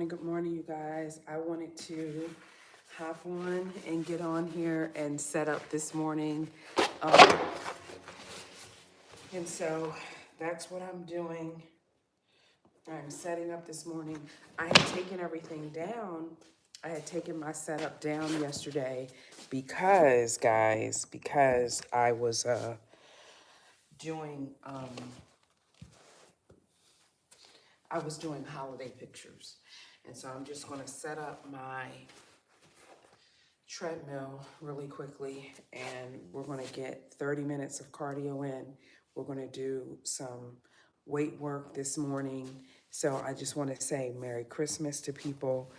good morning, you guys. I wanted to hop on and get on here and set up this morning. Um, and so that's what I'm doing. I'm setting up this morning. I had taken everything down. I had taken my setup down yesterday because, guys, because I was doing I was doing holiday pictures. And so I'm just gonna set up my treadmill really quickly and we're going to get 30 minutes of cardio in. We're going to do some weight work this morning. So I just want to say Merry Christmas to people,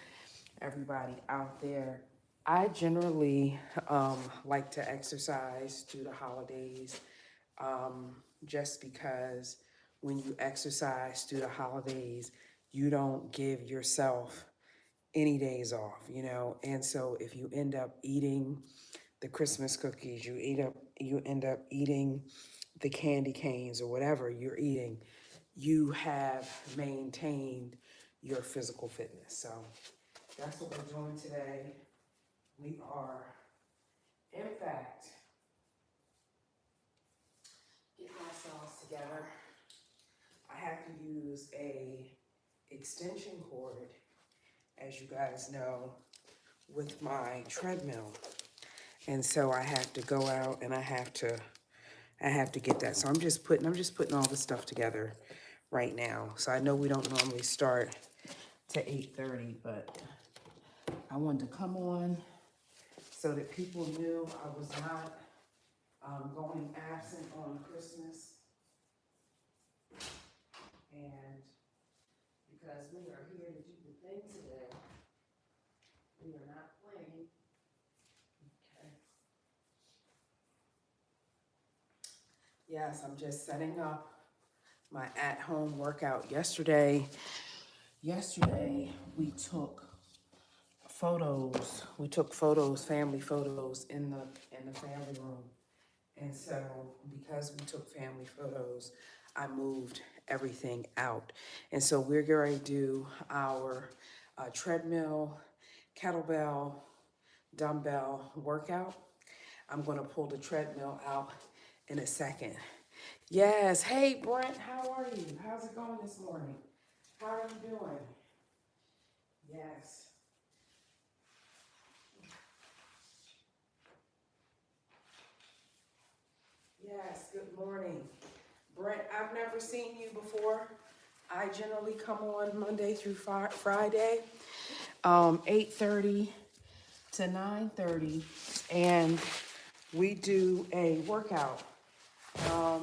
everybody out there. I generally like to exercise through the holidays just because when you exercise through the holidays, you don't give yourself any days off, And so if you end up eating the Christmas cookies, you end up eating the candy canes or whatever you're eating, you have maintained your physical fitness. So that's what we're doing today. We are, in fact, getting ourselves together. I have to use a extension cord, as you guys know, with my treadmill. And so I have to go out and I have to get that. So I'm just putting all the stuff together right now. So I know we don't normally start to 8:30, but I wanted to come on so that people knew I was not going absent on Christmas. And because we are here to do the thing today, we are not playing. Okay. Yes, I'm just setting up my at-home workout. Yesterday we took photos. We took photos, family photos in the family room. And so because we took family photos, I moved everything out. And so we're going to do our treadmill, kettlebell, dumbbell workout. I'm going to pull the treadmill out in a second. Yes. Hey, Brent, how are you? How's it going this morning? How are you doing? Yes. Yes, good morning. Brent, I've never seen you before. I generally come on Monday through Friday, 8:30 to 9:30, and we do a workout.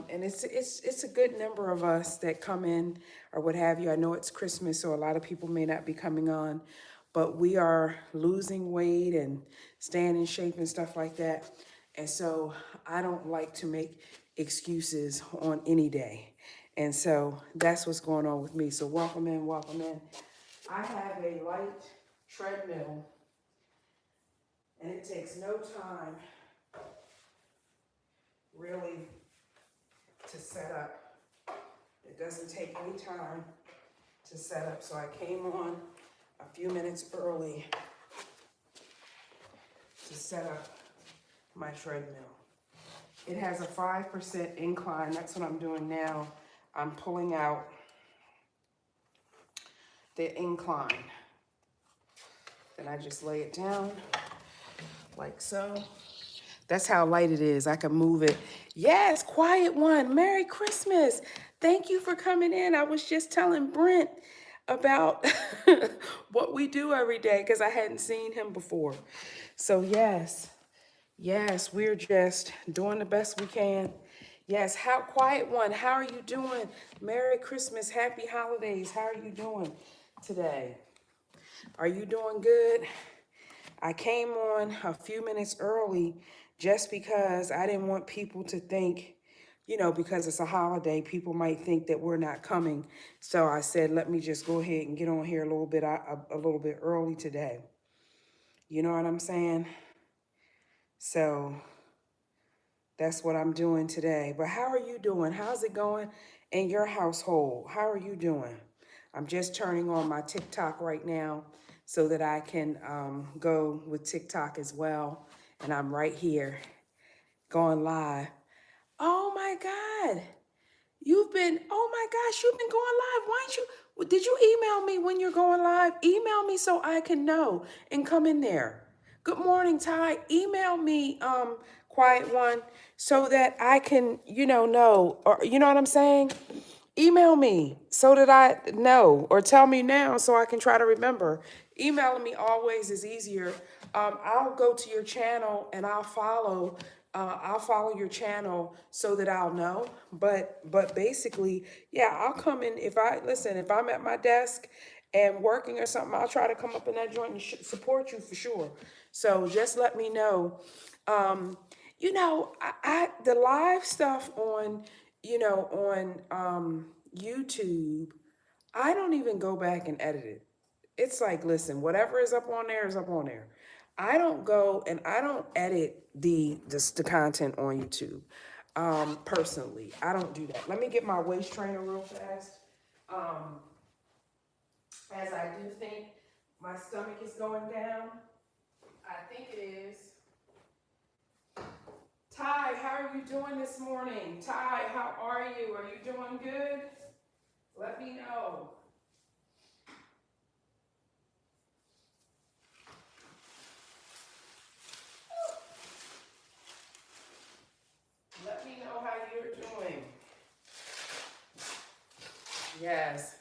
And it's a good number of us that come in or what have you. I know it's Christmas, so a lot of people may not be coming on, but we are losing weight and staying in shape and stuff like that. And so I don't like to make excuses on any day. And so that's what's going on with me. So welcome in, welcome in. I have a light treadmill and it takes no time really to set up. It doesn't take any time to set up. So I came on a few minutes early to set up my treadmill. It has a 5% incline. That's what I'm doing now. I'm pulling out the incline. Then I just lay it down like so. That's how light it is. I can move it. Yes, quiet one. Merry Christmas. Thank you for coming in. I was just telling Brent about what we do every day because I hadn't seen him before. So yes, we're just doing the best we can. Yes, how quiet one. How are you doing? Merry Christmas, happy holidays. How are you doing today? Are you doing good? I came on a few minutes early just because I didn't want people to think, because it's a holiday, people might think that we're not coming. So I said, let me just go ahead and get on here a little bit early today. You know what I'm saying? So that's what I'm doing today. But how are you doing? How's it going in your household? How are you doing? I'm just turning on my TikTok right now so that I can go with TikTok as well. And I'm right here going live. Oh my God. Oh my gosh, you've been going live. Why don't you, did you email me when you're going live? Email me so I can know and come in there. Good morning, Ty. Email me, Quiet One, so that I can, know, or you know what I'm saying? Email me so that I know, or tell me now so I can try to remember. Emailing me always is easier. I'll go to your channel and I'll follow. I'll follow your channel so that I'll know. But basically, yeah, I'll come in if I'm at my desk and working or something, I'll try to come up in that joint and support you for sure. So just let me know. Um, I the live stuff on YouTube, I don't even go back and edit it. It's like, listen, whatever is up on there is up on there. I don't go and I don't edit the content on YouTube. Personally, I don't do that. Let me get my waist trainer real fast. Um, as I do think my stomach is going down. I think it is. Ty, how are you doing this morning? Ty, how are you? Are you doing good? Let me know. Let me know how you're doing. Yes.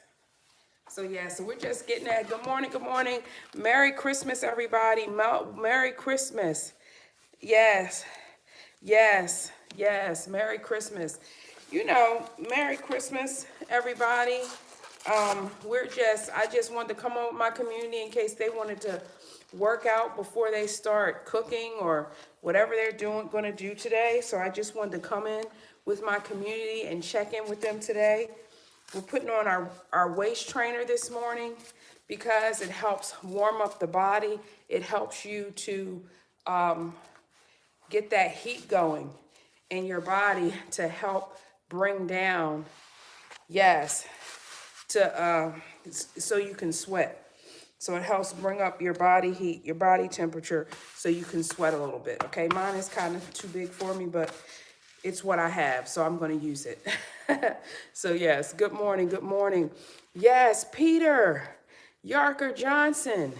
So we're just getting that. Good morning, good morning. Merry Christmas, everybody. Merry Christmas. Yes, yes. Merry Christmas. Merry Christmas, everybody. I just wanted to come on with my community in case they wanted to work out before they start cooking or whatever they're going to do today. So I just wanted to come in with my community and check in with them today. We're putting on our waist trainer this morning because it helps warm up the body. It helps you to get that heat going in your body to help bring down, yes, so you can sweat. So it helps bring up your body heat, your body temperature, so you can sweat a little bit. Okay, mine is kind of too big for me, but it's what I have, so I'm going to use it. So yes, good morning, good morning. Yes, Peter Yarker Johnson.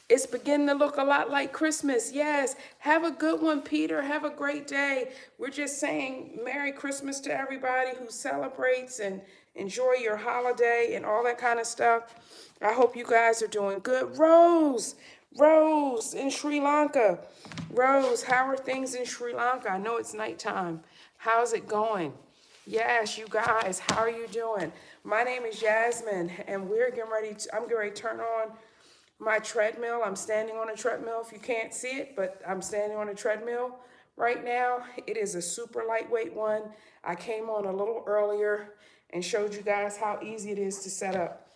It's beginning to look a lot like Christmas. Yes, have a good one, Peter. Have a great day. We're just saying Merry Christmas to everybody who celebrates and enjoy your holiday and all that kind of stuff. I hope you guys are doing good. Rose in Sri Lanka. Rose, how are things in Sri Lanka? I know it's nighttime. How's it going? Yes, you guys, how are you doing? My name is Jasmine, and I'm getting ready to turn on my treadmill. I'm standing on a treadmill if you can't see it, but I'm standing on a treadmill right now. It is a super lightweight one. I came on a little earlier and showed you guys how easy it is to set up.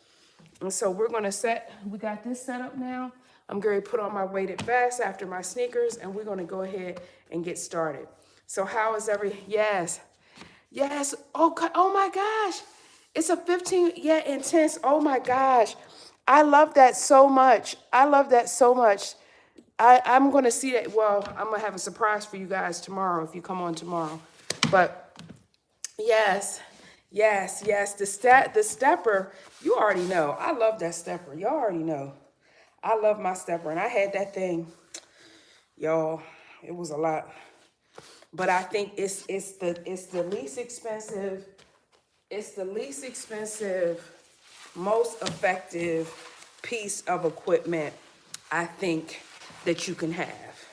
And so we got this set up now. I'm going to put on my weighted vest after my sneakers, and we're going to go ahead and get started. So yes. Oh my gosh. It's a 15, yeah, intense. Oh my gosh. I love that so much. I'm going to see that. Well, I'm going to have a surprise for you guys tomorrow if you come on tomorrow. But yes. The stepper, you already know. I love that stepper. Y'all already know. I love my stepper. And I had that thing, y'all. It was a lot. But I think it's the least expensive. It's the least expensive, most effective piece of equipment I think that you can have,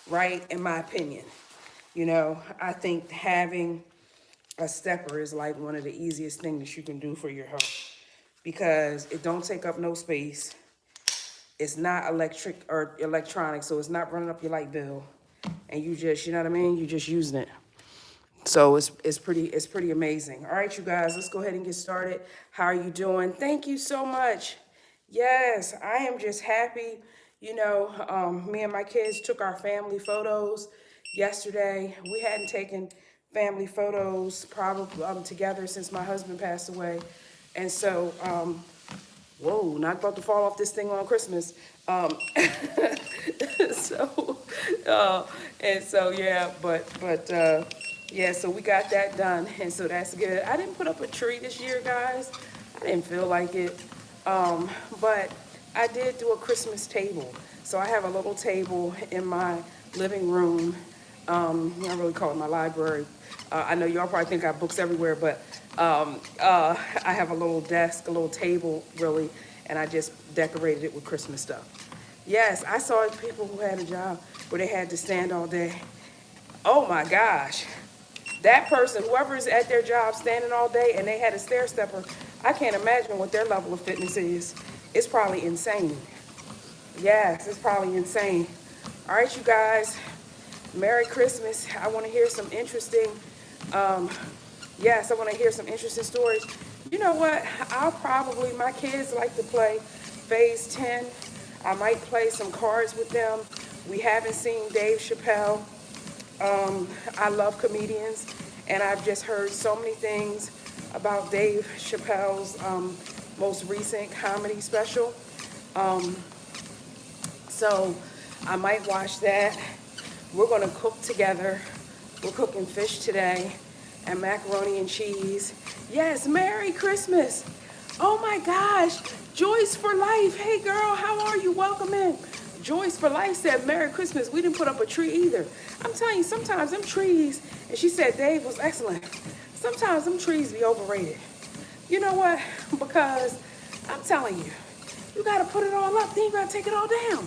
right? In my opinion. I think having a stepper is like one of the easiest things that you can do for your health because it don't take up no space. It's not electric or electronic, so it's not running up your light bill. And you just, you know what I mean? You're just using it. So it's pretty amazing. All right, you guys, let's go ahead and get started. How are you doing? Thank you so much. Yes, I am just happy. Me and my kids took our family photos yesterday. We hadn't taken family photos probably together since my husband passed away. And so Whoa, not about to fall off this thing on Christmas. So, uh, and so yeah, yeah, so we got that done, and so that's good. I didn't put up a tree this year, guys. I didn't feel like it, but I did do a Christmas table. So I have a little table in my living room. I really call it my library. I know y'all probably think I have books everywhere, but I have a little desk, a little table, really, and I just decorated it with Christmas stuff. Yes, I saw people who had a job where they had to stand all day. Oh my gosh. That person, whoever is at their job standing all day and they had a stair stepper, I can't imagine what their level of fitness is. It's probably insane. Yes, it's probably insane. All right, you guys, Merry Christmas. I want to hear some interesting, yes, I want to hear some interesting stories. You know what? My kids like to play Phase 10. I might play some cards with them. We haven't seen Dave Chappelle. I love comedians, and I've just heard so many things about Dave Chappelle's most recent comedy special. So I might watch that. We're going to cook together. We're cooking fish today and macaroni and cheese. Yes, Merry Christmas. Oh my gosh, Joyce for Life. Hey girl, how are you? Welcome in. Joyce for Life said, Merry Christmas. We didn't put up a tree either. I'm telling you, sometimes them trees, and she said Dave was excellent. Sometimes them trees be overrated. You know what? Because I'm telling you, you got to put it all up, then you got to take it all down.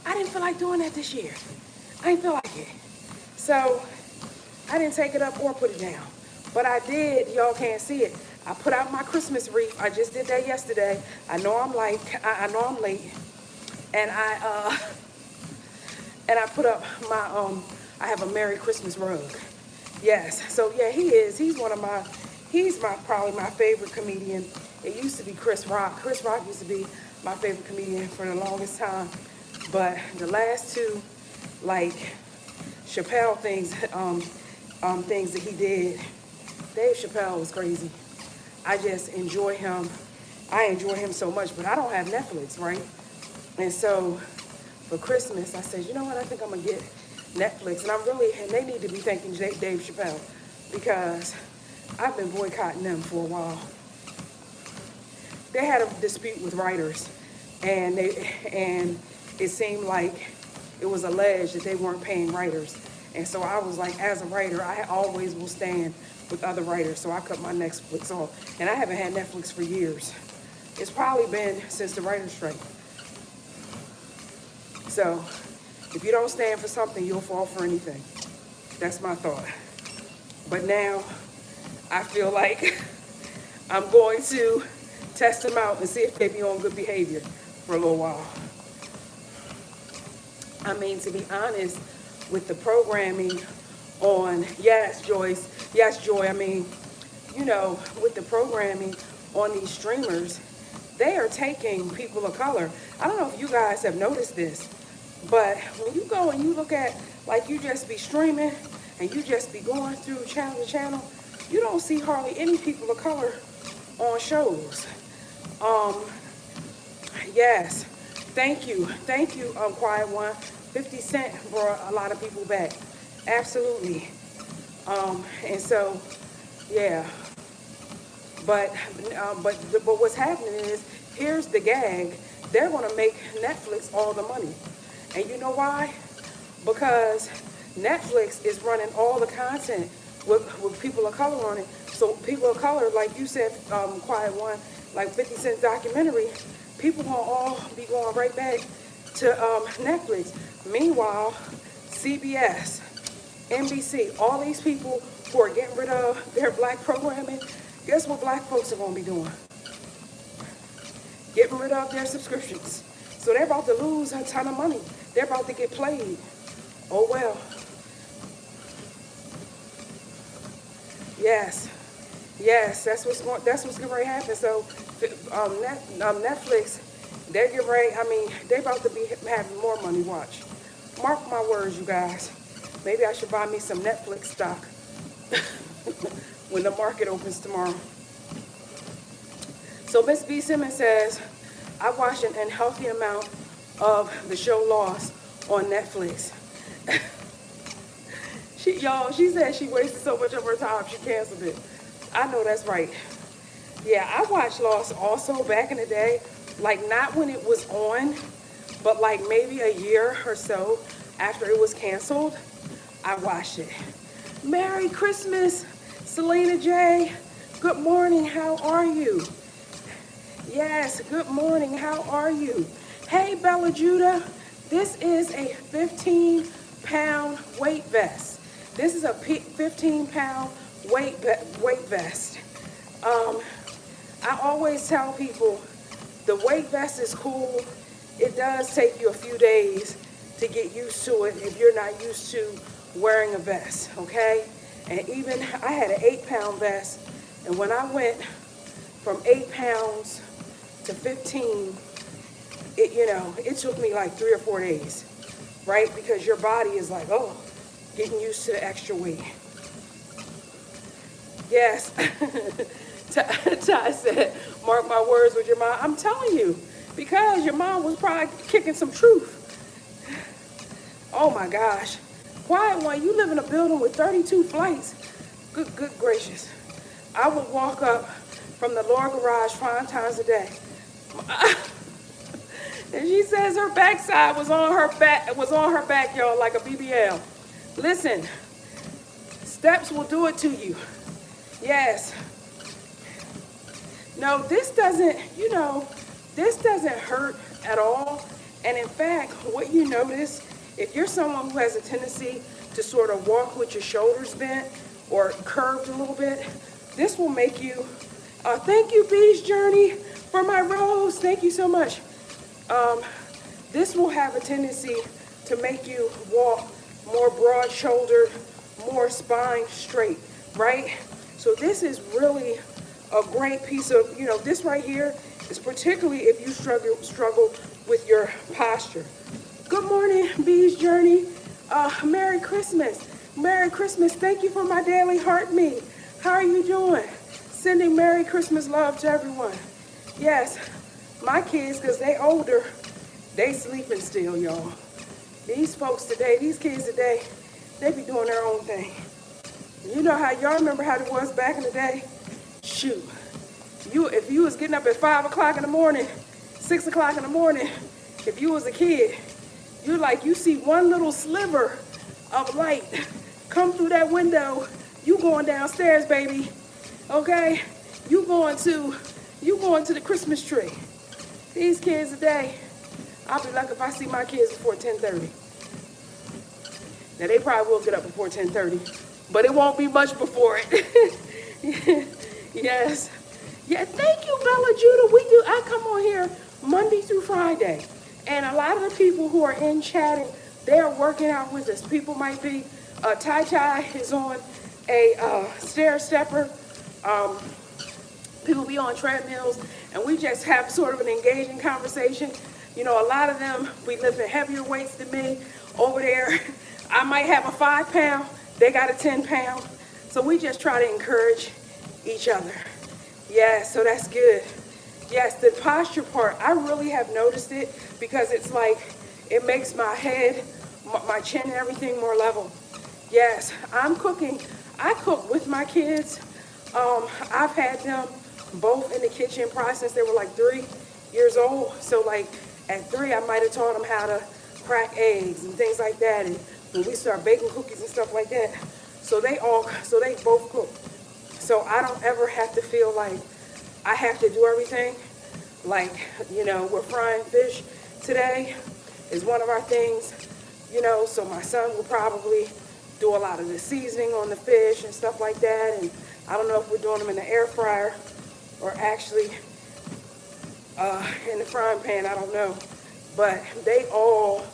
I didn't feel like doing that this year. I didn't feel like it. So I didn't take it up or put it down. But I did, y'all can't see it. I put out my Christmas wreath. I just did that yesterday. I know I'm late. And I put up my I have a Merry Christmas rug. Yes. So yeah, he's probably my favorite comedian. It used to be Chris Rock. Chris Rock used to be my favorite comedian for the longest time. But the last two, like Chappelle things that he did, Dave Chappelle was crazy. I just enjoy him. I enjoy him so much, but I don't have Netflix, right? And so for Christmas, I said, you know what? I think I'm gonna get Netflix, and they need to be thanking Dave Chappelle because I've been boycotting them for a while. They had a dispute with writers, and it seemed like it was alleged that they weren't paying writers. And so I was like, as a writer, I always will stand with other writers. So I cut my Netflix off. And I haven't had Netflix for years. It's probably been since the writer's strike. So if you don't stand for something, you'll fall for anything. That's my thought. But now I feel like I'm going to test them out and see if they be on good behavior for a little while. I mean, to be honest, with the programming on, yes, Joyce, yes, Joy, I mean, with the programming on these streamers, they are taking people of color. I don't know if you guys have noticed this, but when you go and you look at, like, you just be streaming and you just be going through channel to channel, you don't see hardly any people of color on shows. Yes, thank you, Quiet One. 50 Cent brought a lot of people back, absolutely. And so, yeah. But what's happening is, here's the gag. They're going to make Netflix all the money. And you know why? Because Netflix is running all the content with people of color on it. So people of color, like you said, Quiet One, like 50 Cent documentary, people will all be going right back to Netflix. Meanwhile, CBS, NBC, all these people who are getting rid of their black programming, guess what black folks are going to be doing? Getting rid of their subscriptions. So they're about to lose a ton of money. They're about to get played. Oh well. Yes, that's what's going to happen. So Netflix, they're getting ready. I mean, they're about to be having more money. Watch. Mark my words, you guys. Maybe I should buy me some Netflix stock when the market opens tomorrow. So Miss B. Simmons says, I watch an unhealthy amount of the show Lost on Netflix. She said she wasted so much of her time, she canceled it. I know that's right. Yeah, I watched Lost also back in the day, like not when it was on, but like maybe a year or so after it was canceled, I watched it. Merry Christmas, Selena J. Good morning, how are you? Yes, good morning, how are you? Hey, Bella Judah, this is a 15-pound weight vest. This is a 15-pound weight vest. I always tell people the weight vest is cool. It does take you a few days to get used to it if you're not used to wearing a vest, okay? And even I had an 8-pound vest, and when I went from 8 pounds to 15, it took me like 3 or 4 days, right? Because your body is like, oh, getting used to the extra weight. Yes. Ty said, mark my words with your mom. I'm telling you, because your mom was probably kicking some truth. Oh my gosh. Quiet one, you live in a building with 32 flights. Good gracious. I would walk up from the lower garage 5 times a day. And she says her backside was on her back, y'all, like a BBL. Listen, steps will do it to you. Yes. No, this doesn't hurt at all. And in fact, what you notice, if you're someone who has a tendency to sort of walk with your shoulders bent or curved a little bit, this will make you, thank you, Bee's Journey, for my rose. Thank you so much. This will have a tendency to make you walk more broad-shouldered, more spine straight, right? So this is really a great piece of, this right here is particularly if you struggle with your posture. Good morning, Bee's Journey. Merry Christmas. Merry Christmas. Thank you for my daily heart me. How are you doing? Sending Merry Christmas love to everyone. Yes, my kids, because they older, they sleeping still, y'all. These kids today, they be doing their own thing. You know how y'all remember how it was back in the day? Shoot. If you was getting up at 5 o'clock in the morning, 6 o'clock in the morning, if you was a kid, you see one little sliver of light come through that window, you going downstairs, baby. Okay? You going to the Christmas tree. These kids today, I'll be lucky if I see my kids before 10:30. Now they probably will get up before 10:30, but it won't be much before it. Yes. Yeah, thank you, Bella Judah. I come on here Monday through Friday. And a lot of the people who are in chatting, they are working out with us. People might be, Tai is on a stair stepper. People be on treadmills, and we just have sort of an engaging conversation. A lot of them be lifting heavier weights than me. Over there, I might have a 5-pound, they got a 10-pound. So we just try to encourage each other. Yeah, so that's good. Yes, the posture part, I really have noticed it because it's like, it makes my head, my chin and everything more level. Yes, I'm cooking. I cook with my kids. I've had them both in the kitchen probably since they were like 3 years old. So like at 3, I might have taught them how to crack eggs and things like that. And when we start baking cookies and stuff like that, so they both cook. So I don't ever have to feel like I have to do everything. Like, we're frying fish today is one of our things, so my son will probably do a lot of the seasoning on the fish and stuff like that. And I don't know if we're doing them in the air fryer or actually in the frying pan, I don't know. But they all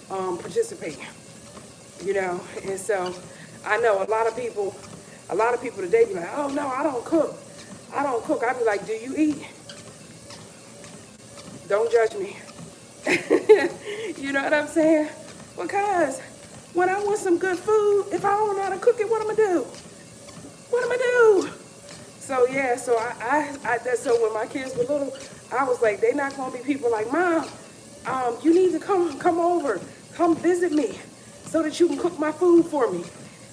participate, and so I know a lot of people today be like, oh no, I don't cook. I be like, do you eat? Don't judge me. You know what I'm saying? Because when I want some good food, if I don't know how to cook it, what am I do? So yeah, so so when my kids were little, I was like, they not gonna be people like, Mom, you need to come over, come visit me so that you can cook my food for me.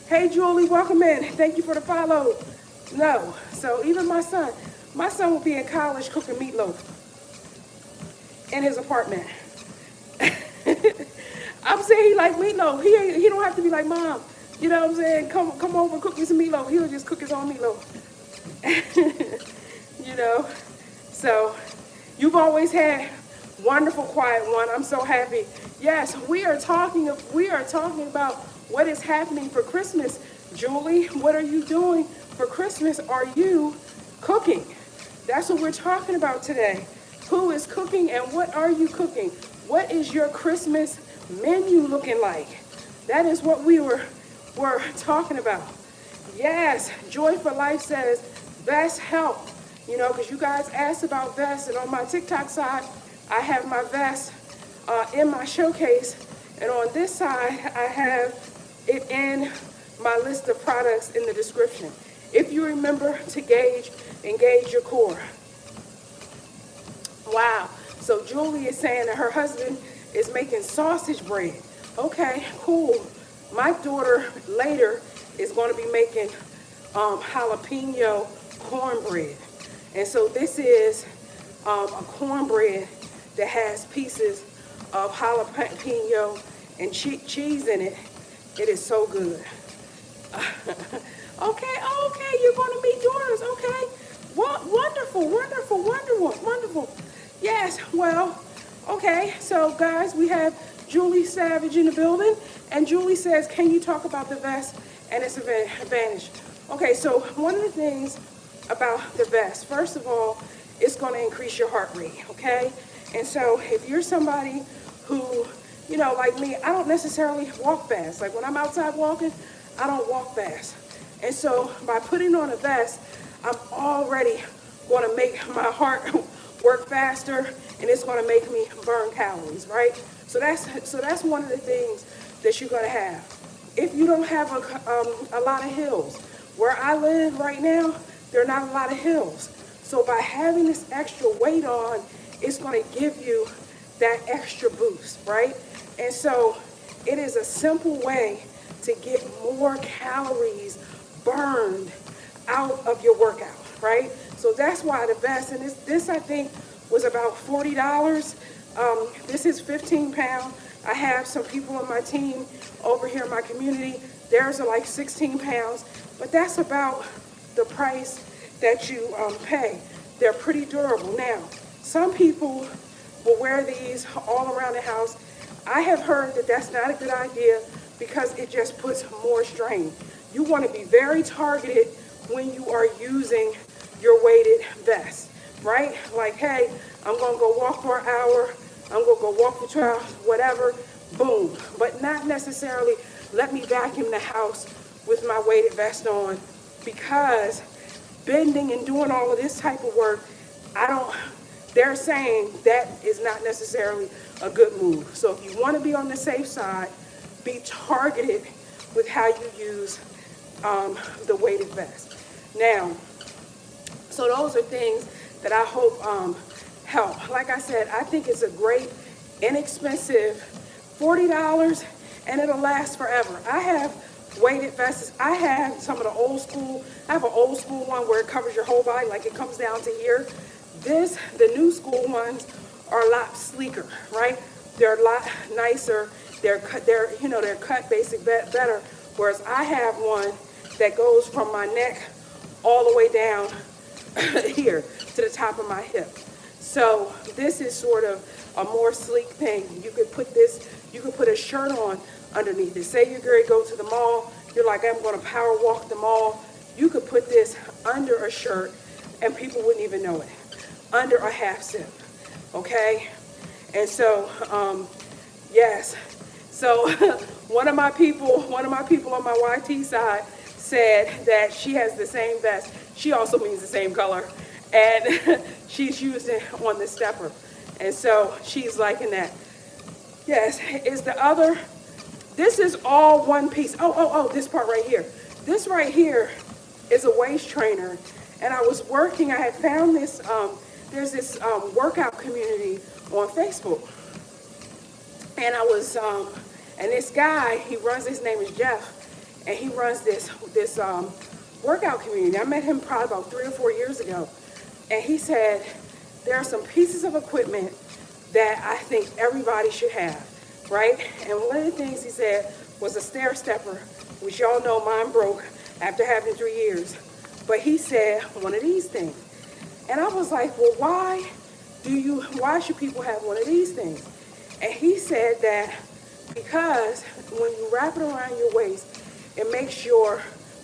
Hey Julie, welcome in. Thank you for the follow. No. So even my son will be in college cooking meatloaf in his apartment. I'm saying he like meatloaf. He don't have to be like, Mom, you know what I'm saying? Come over, cook me some meatloaf. He'll just cook his own meatloaf. You know. So you've always had wonderful quiet one. I'm so happy. Yes, we are talking about what is happening for Christmas. Julie, what are you doing for Christmas? Are you cooking? That's what we're talking about today. Who is cooking and what are you cooking? What is your Christmas menu looking like? That is what we're talking about. Yes, Joy for Life says, vest help. You know, because you guys asked about vests, and on my TikTok side, I have my vest in my showcase, and on this side, I have it in my list of products in the description. If you remember to engage your core. Wow. So Julie is saying that her husband is making sausage bread. Okay, cool. My daughter later is going to be making jalapeno cornbread. And so this is a cornbread that has pieces of jalapeno and cheese in it. It is so good. Okay, you're going to meet daughters. Okay, wonderful. Yes, well, okay. So guys, we have Julie Savage in the building, and Julie says, "Can you talk about the vest and its advantage?" Okay, so one of the things about the vest, first of all, it's going to increase your heart rate, okay? And so if you're somebody who, you know, like me, I don't necessarily walk fast. Like when I'm outside walking, I don't walk fast. And so by putting on a vest, I'm already going to make my heart work faster, and it's going to make me burn calories, right? So that's one of the things that you're going to have. If you don't have a lot of hills, where I live right now, there are not a lot of hills. So by having this extra weight on, it's going to give you that extra boost, right? And so it is a simple way to get more calories burned out of your workout, right? So that's why the vest, and this I think was about $40. This is 15 pounds. I have some people on my team over here in my community. Theirs are like 16 pounds, but that's about the price that you pay. They're pretty durable. Now, some people will wear these all around the house. I have heard that that's not a good idea because it just puts more strain. You want to be very targeted when you are using your weighted vest, right? Like, hey, I'm going to go walk for an hour. I'm going to go walk for 2 hours, whatever, boom. But not necessarily let me vacuum the house with my weighted vest on, because bending and doing all of this type of work, they're saying that is not necessarily a good move. So if you want to be on the safe side, be targeted with how you use the weighted vest. Now, so those are things that I hope help. Like I said, I think it's a great, inexpensive $40, and it'll last forever. I have weighted vests. I have some of the old school. I have an old school one where it covers your whole body, like it comes down to here. The new school ones are a lot sleeker, right? They're a lot nicer. They're cut basic better. Whereas I have one that goes from my neck all the way down here to the top of my hip. So this is sort of a more sleek thing. You could put a shirt on underneath it. Say you're going to go to the mall, you're like, I'm going to power walk the mall. You could put this under a shirt and people wouldn't even know it. Under a half zip, okay? And so, yes. So one of my people on my YT side said that she has the same vest. She also means the same color. And she's used it on the stepper. And so she's liking that. Yes, this is all one piece. Oh, this part right here. This right here is a waist trainer. And I had found this there's this workout community on Facebook. And I was, and this guy, he runs, his name is Jeff, and he runs this workout community. I met him probably about 3 or 4 years ago. And he said, there are some pieces of equipment that I think everybody should have, right? And one of the things he said was a stair stepper, which y'all know mine broke after having 3 years. But he said one of these things. And I was like, well, why should people have one of these things? And he said that because when you wrap it around your waist, it makes your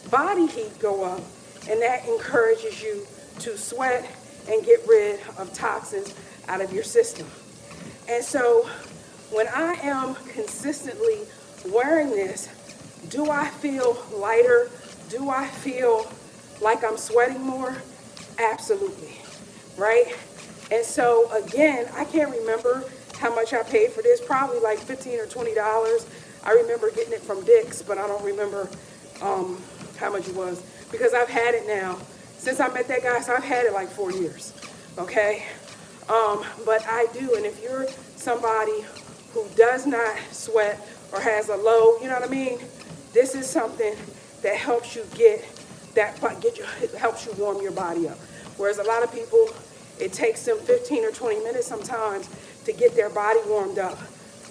body heat go up, and that encourages you to sweat and get rid of toxins out of your system. And so when I am consistently wearing this, do I feel lighter? Do I feel like I'm sweating more? Absolutely, right? And so again, I can't remember how much I paid for this, probably like $15 or $20. I remember getting it from Dick's, but I don't remember how much it was, because I've had it now since I met that guy, so I've had it like 4 years, okay? But I do, and if you're somebody who does not sweat or has a low, you know what I mean? This is something that helps you it helps you warm your body up. Whereas a lot of people, it takes them 15 or 20 minutes sometimes to get their body warmed up.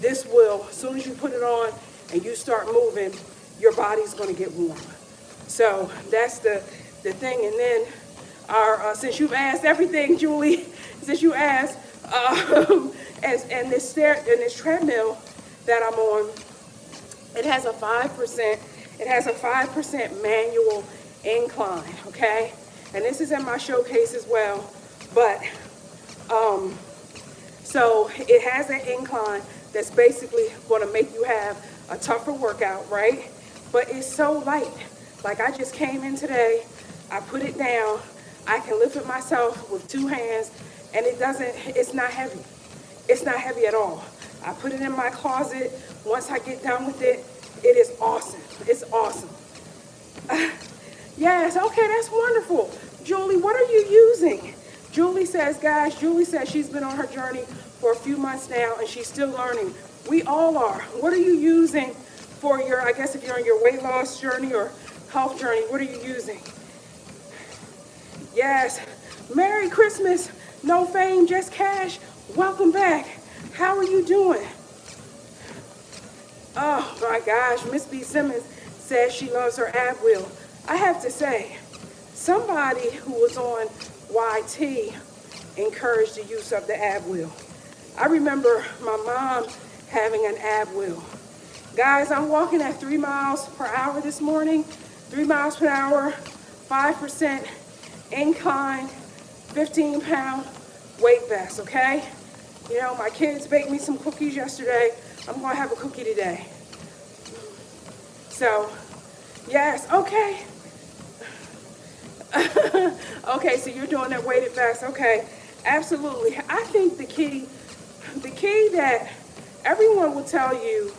This will, as soon as you put it on and you start moving, your body's gonna get warm. So that's the thing. And then since you've asked everything, Julie, since you asked, and this treadmill that I'm on, it has a 5% manual incline, okay? And this is in my showcase as well. But so it has an incline that's basically going to make you have a tougher workout, right? But it's so light. Like, I just came in today, I put it down, I can lift it myself with 2 hands, and it's not heavy. It's not heavy at all. I put it in my closet. Once I get done with it, it is awesome. It's awesome. Yes, okay, that's wonderful. Julie, what are you using? Julie says, guys, she's been on her journey for a few months now, and she's still learning. We all are. What are you using for your, I guess if you're on your weight loss journey or health journey, what are you using? Yes. Merry Christmas. No fame, just cash. Welcome back. How are you doing? Oh my gosh, Miss B. Simmons says she loves her ab wheel. I have to say, somebody who was on YT encouraged the use of the ab wheel. I remember my mom having an ab wheel. Guys, I'm walking at 3 miles per hour this morning, 3 miles per hour, 5% incline, 15-pound weight vest, okay? You know, my kids baked me some cookies yesterday. I'm gonna have a cookie today. So, yes, okay. Okay, so you're doing that weighted vest, okay. Absolutely. I think the key that everyone will tell you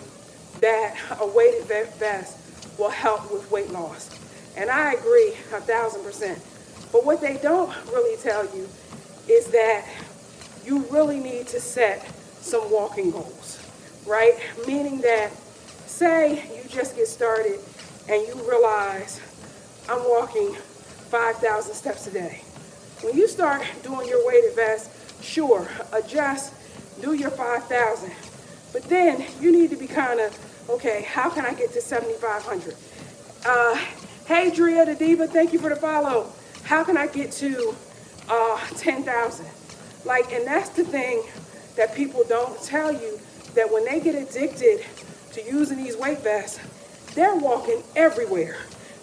that a weighted vest will help with weight loss. And I agree 1,000%. But what they don't really tell you is that you really need to set some walking goals, right? Meaning that, say you just get started and you realize I'm walking 5,000 steps a day. When you start doing your weighted vest, sure, adjust, do your 5,000. But then you need to be kind of, okay, how can I get to 7,500? Hey, Drea the Diva, thank you for the follow. How can I get to 10,000? Like, and that's the thing that people don't tell you, that when they get addicted to using these weight vests, they're walking everywhere.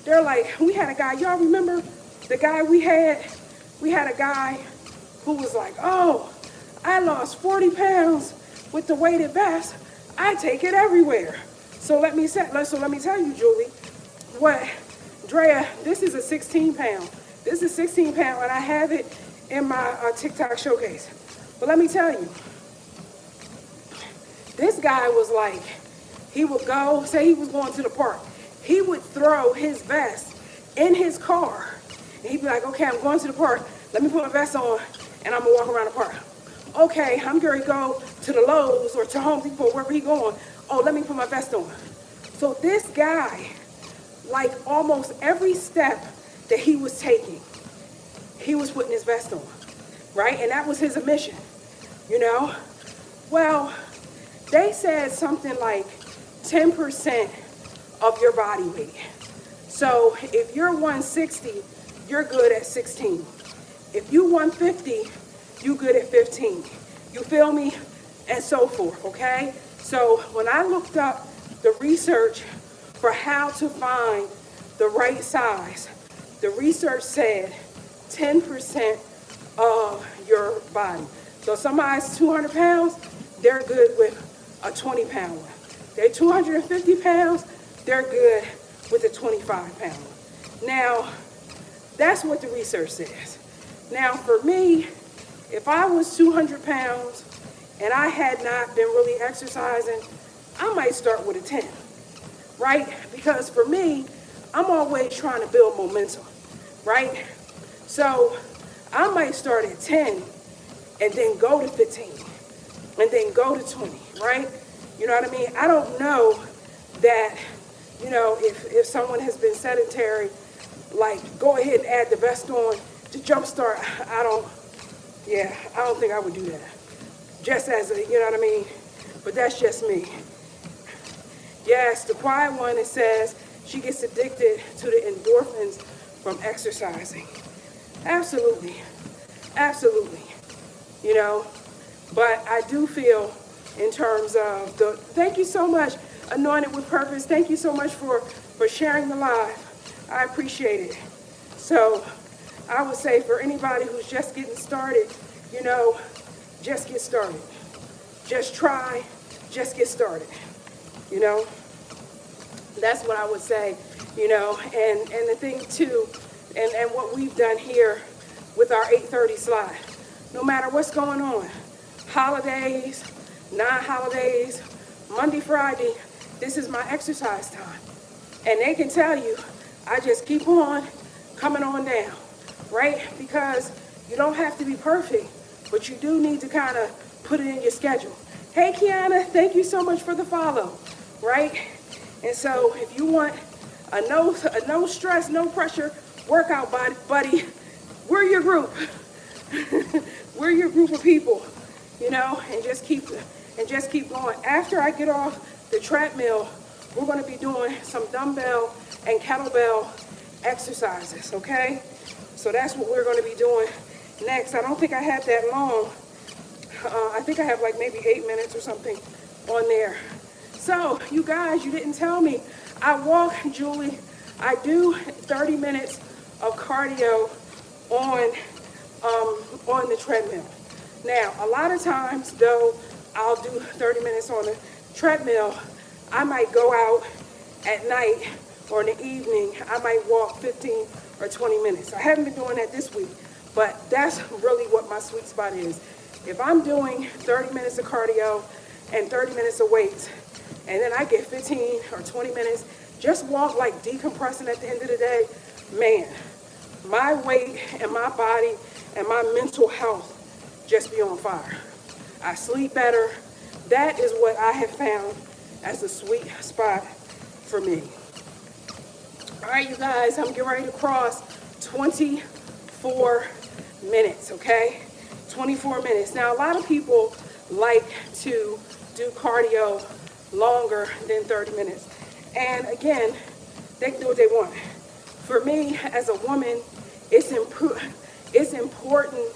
They're like, we had a guy, y'all remember the guy we had? We had a guy who was like, oh, I lost 40 pounds with the weighted vest. I take it everywhere. So let me tell you, Julie, what, Drea, this is a 16 pound. This is 16 pound, and I have it in my TikTok showcase. But let me tell you, this guy was like, he would go, say he was going to the park. He would throw his vest in his car. And he'd be like, okay, I'm going to the park. Let me put my vest on. and I'm gonna walk around the park. Okay, I'm gonna go to the Lowe's or to Home Depot, wherever he going. Oh, let me put my vest on. So this guy, like almost every step that he was taking, he was putting his vest on, right? And that was his admission, you know? Well, they said something like 10% of your body weight. So if you're 160, you're good at 16. If you 150, you good at 15. You feel me? And so forth, okay? So when I looked up the research for how to find the right size, the research said 10% of your body. So somebody's 200 pounds, they're good with a 20-pound one. They're 250 pounds, they're good with a 25-pound. Now, that's what the research says. Now, for me, if I was 200 pounds and I had not been really exercising, I might start with a 10, right? Because for me, I'm always trying to build momentum, right? So I might start at 10 and then go to 15 and then go to 20, right? You know what I mean? I don't know that, you know, if someone has been sedentary, like go ahead and add the vest on to jumpstart. I don't think I would do that. Just as a, you know what I mean? But that's just me. Yes, the quiet one, it says she gets addicted to the endorphins from exercising. Absolutely. Absolutely. You know, but I do feel in terms of thank you so much, Anointed with Purpose. Thank you so much for sharing the live. I appreciate it. So I would say for anybody who's just getting started, you know, just get started. Just try, just get started. You know, that's what I would say, you know, and the thing too, and what we've done here with our 8:30 slide, no matter what's going on, holidays, non-holidays, Monday, Friday, this is my exercise time. And they can tell you, I just keep on coming on down, right? Because you don't have to be perfect, but you do need to kind of put it in your schedule. Hey, Kiana, thank you so much for the follow, right? And so if you want a no stress, no pressure workout, buddy, we're your group. We're your group of people, you know, and just keep going. After I get off the treadmill, we're going to be doing some dumbbell and kettlebell exercises, okay? So that's what we're going to be doing next. I don't think I had that long. I think I have like maybe 8 minutes or something on there. So you guys, you didn't tell me. I walk, Julie. I do 30 minutes of cardio on the treadmill. Now, a lot of times though, I'll do 30 minutes on the treadmill. I might go out at night or in the evening. I might walk 15 or 20 minutes. I haven't been doing that this week, but that's really what my sweet spot is. If I'm doing 30 minutes of cardio and 30 minutes of weights, and then I get 15 or 20 minutes, just walk like decompressing at the end of the day, man, my weight and my body and my mental health just be on fire. I sleep better. That is what I have found as a sweet spot for me. All right, you guys, I'm getting ready to cross 24 minutes, okay? 24 minutes. Now, a lot of people like to do cardio longer than 30 minutes. And again, they can do what they want. For me, as a woman, it's important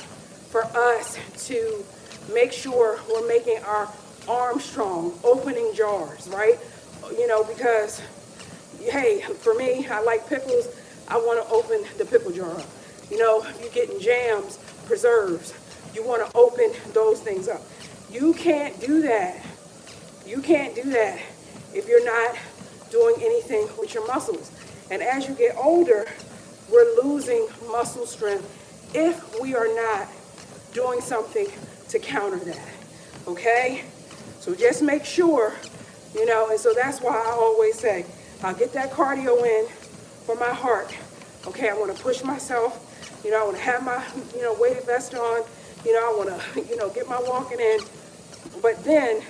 for us to make sure we're making our arms strong, opening jars, right? You know, because, hey, for me, I like pickles. I want to open the pickle jar up. You know, if you're getting jams, preserves, you want to open those things up. You can't do that. You can't do that if you're not doing anything with your muscles. And as you get older, we're losing muscle strength if we are not doing something to counter that, okay? So just make sure, you know, and so that's why I always say, I'll get that cardio in for my heart, okay? I want to push myself, you know, I want to have my, you know, weighted vest on, You know, I want to, you know, get my walking in. But then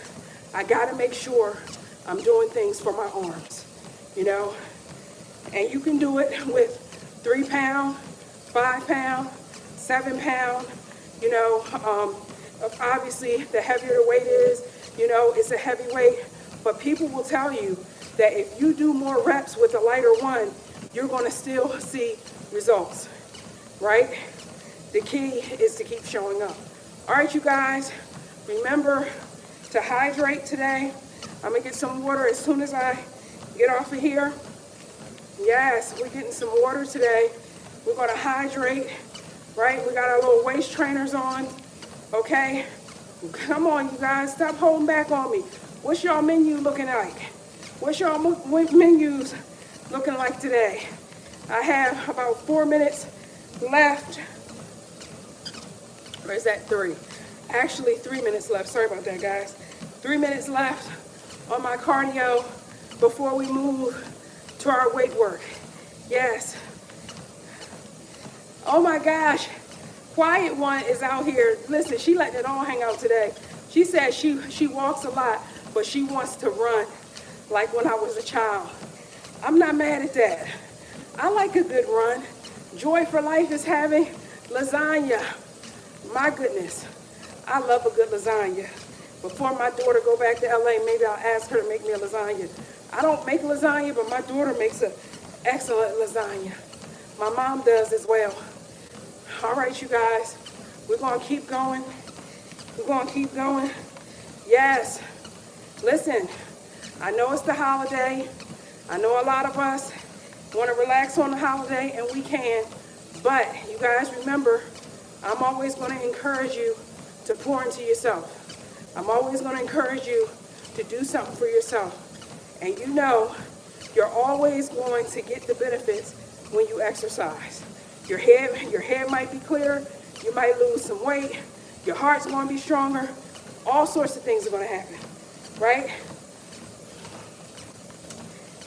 I got to make sure I'm doing things for my arms, you know. And you can do it with 3 pound, 5 pound, 7 pound, you know. Obviously, the heavier the weight is, you know, it's a heavy weight. But people will tell you that if you do more reps with a lighter one, you're going to still see results, right? The key is to keep showing up. All right, you guys, remember to hydrate today. I'm going to get some water as soon as I get off of here. Yes, we're getting some water today. We're going to hydrate, right? We got our little waist trainers on, okay? Come on, you guys, stop holding back on me. What's y'all menu looking like? What's y'all menus looking like today? I have about 4 minutes left. Or is that 3? Actually, 3 minutes left. Sorry about that, guys. 3 minutes left on my cardio before we move to our weight work. Yes. Oh my gosh. Quiet One is out here. Listen, she letting it all hang out today. She said she walks a lot, but she wants to run like when I was a child. I'm not mad at that. I like a good run. Joy for Life is having lasagna. My goodness, I love a good lasagna. Before my daughter go back to LA, maybe I'll ask her to make me a lasagna. I don't make lasagna, but my daughter makes an excellent lasagna. My mom does as well. All right, you guys, we're going to keep going. We're going to keep going. Yes. Listen, I know it's the holiday. I know a lot of us want to relax on the holiday, and we can. But you guys remember, I'm always going to encourage you to pour into yourself. I'm always going to encourage you to do something for yourself. And you know, you're always going to get the benefits when you exercise. Your head might be clearer. You might lose some weight. Your heart's going to be stronger. All sorts of things are going to happen, right?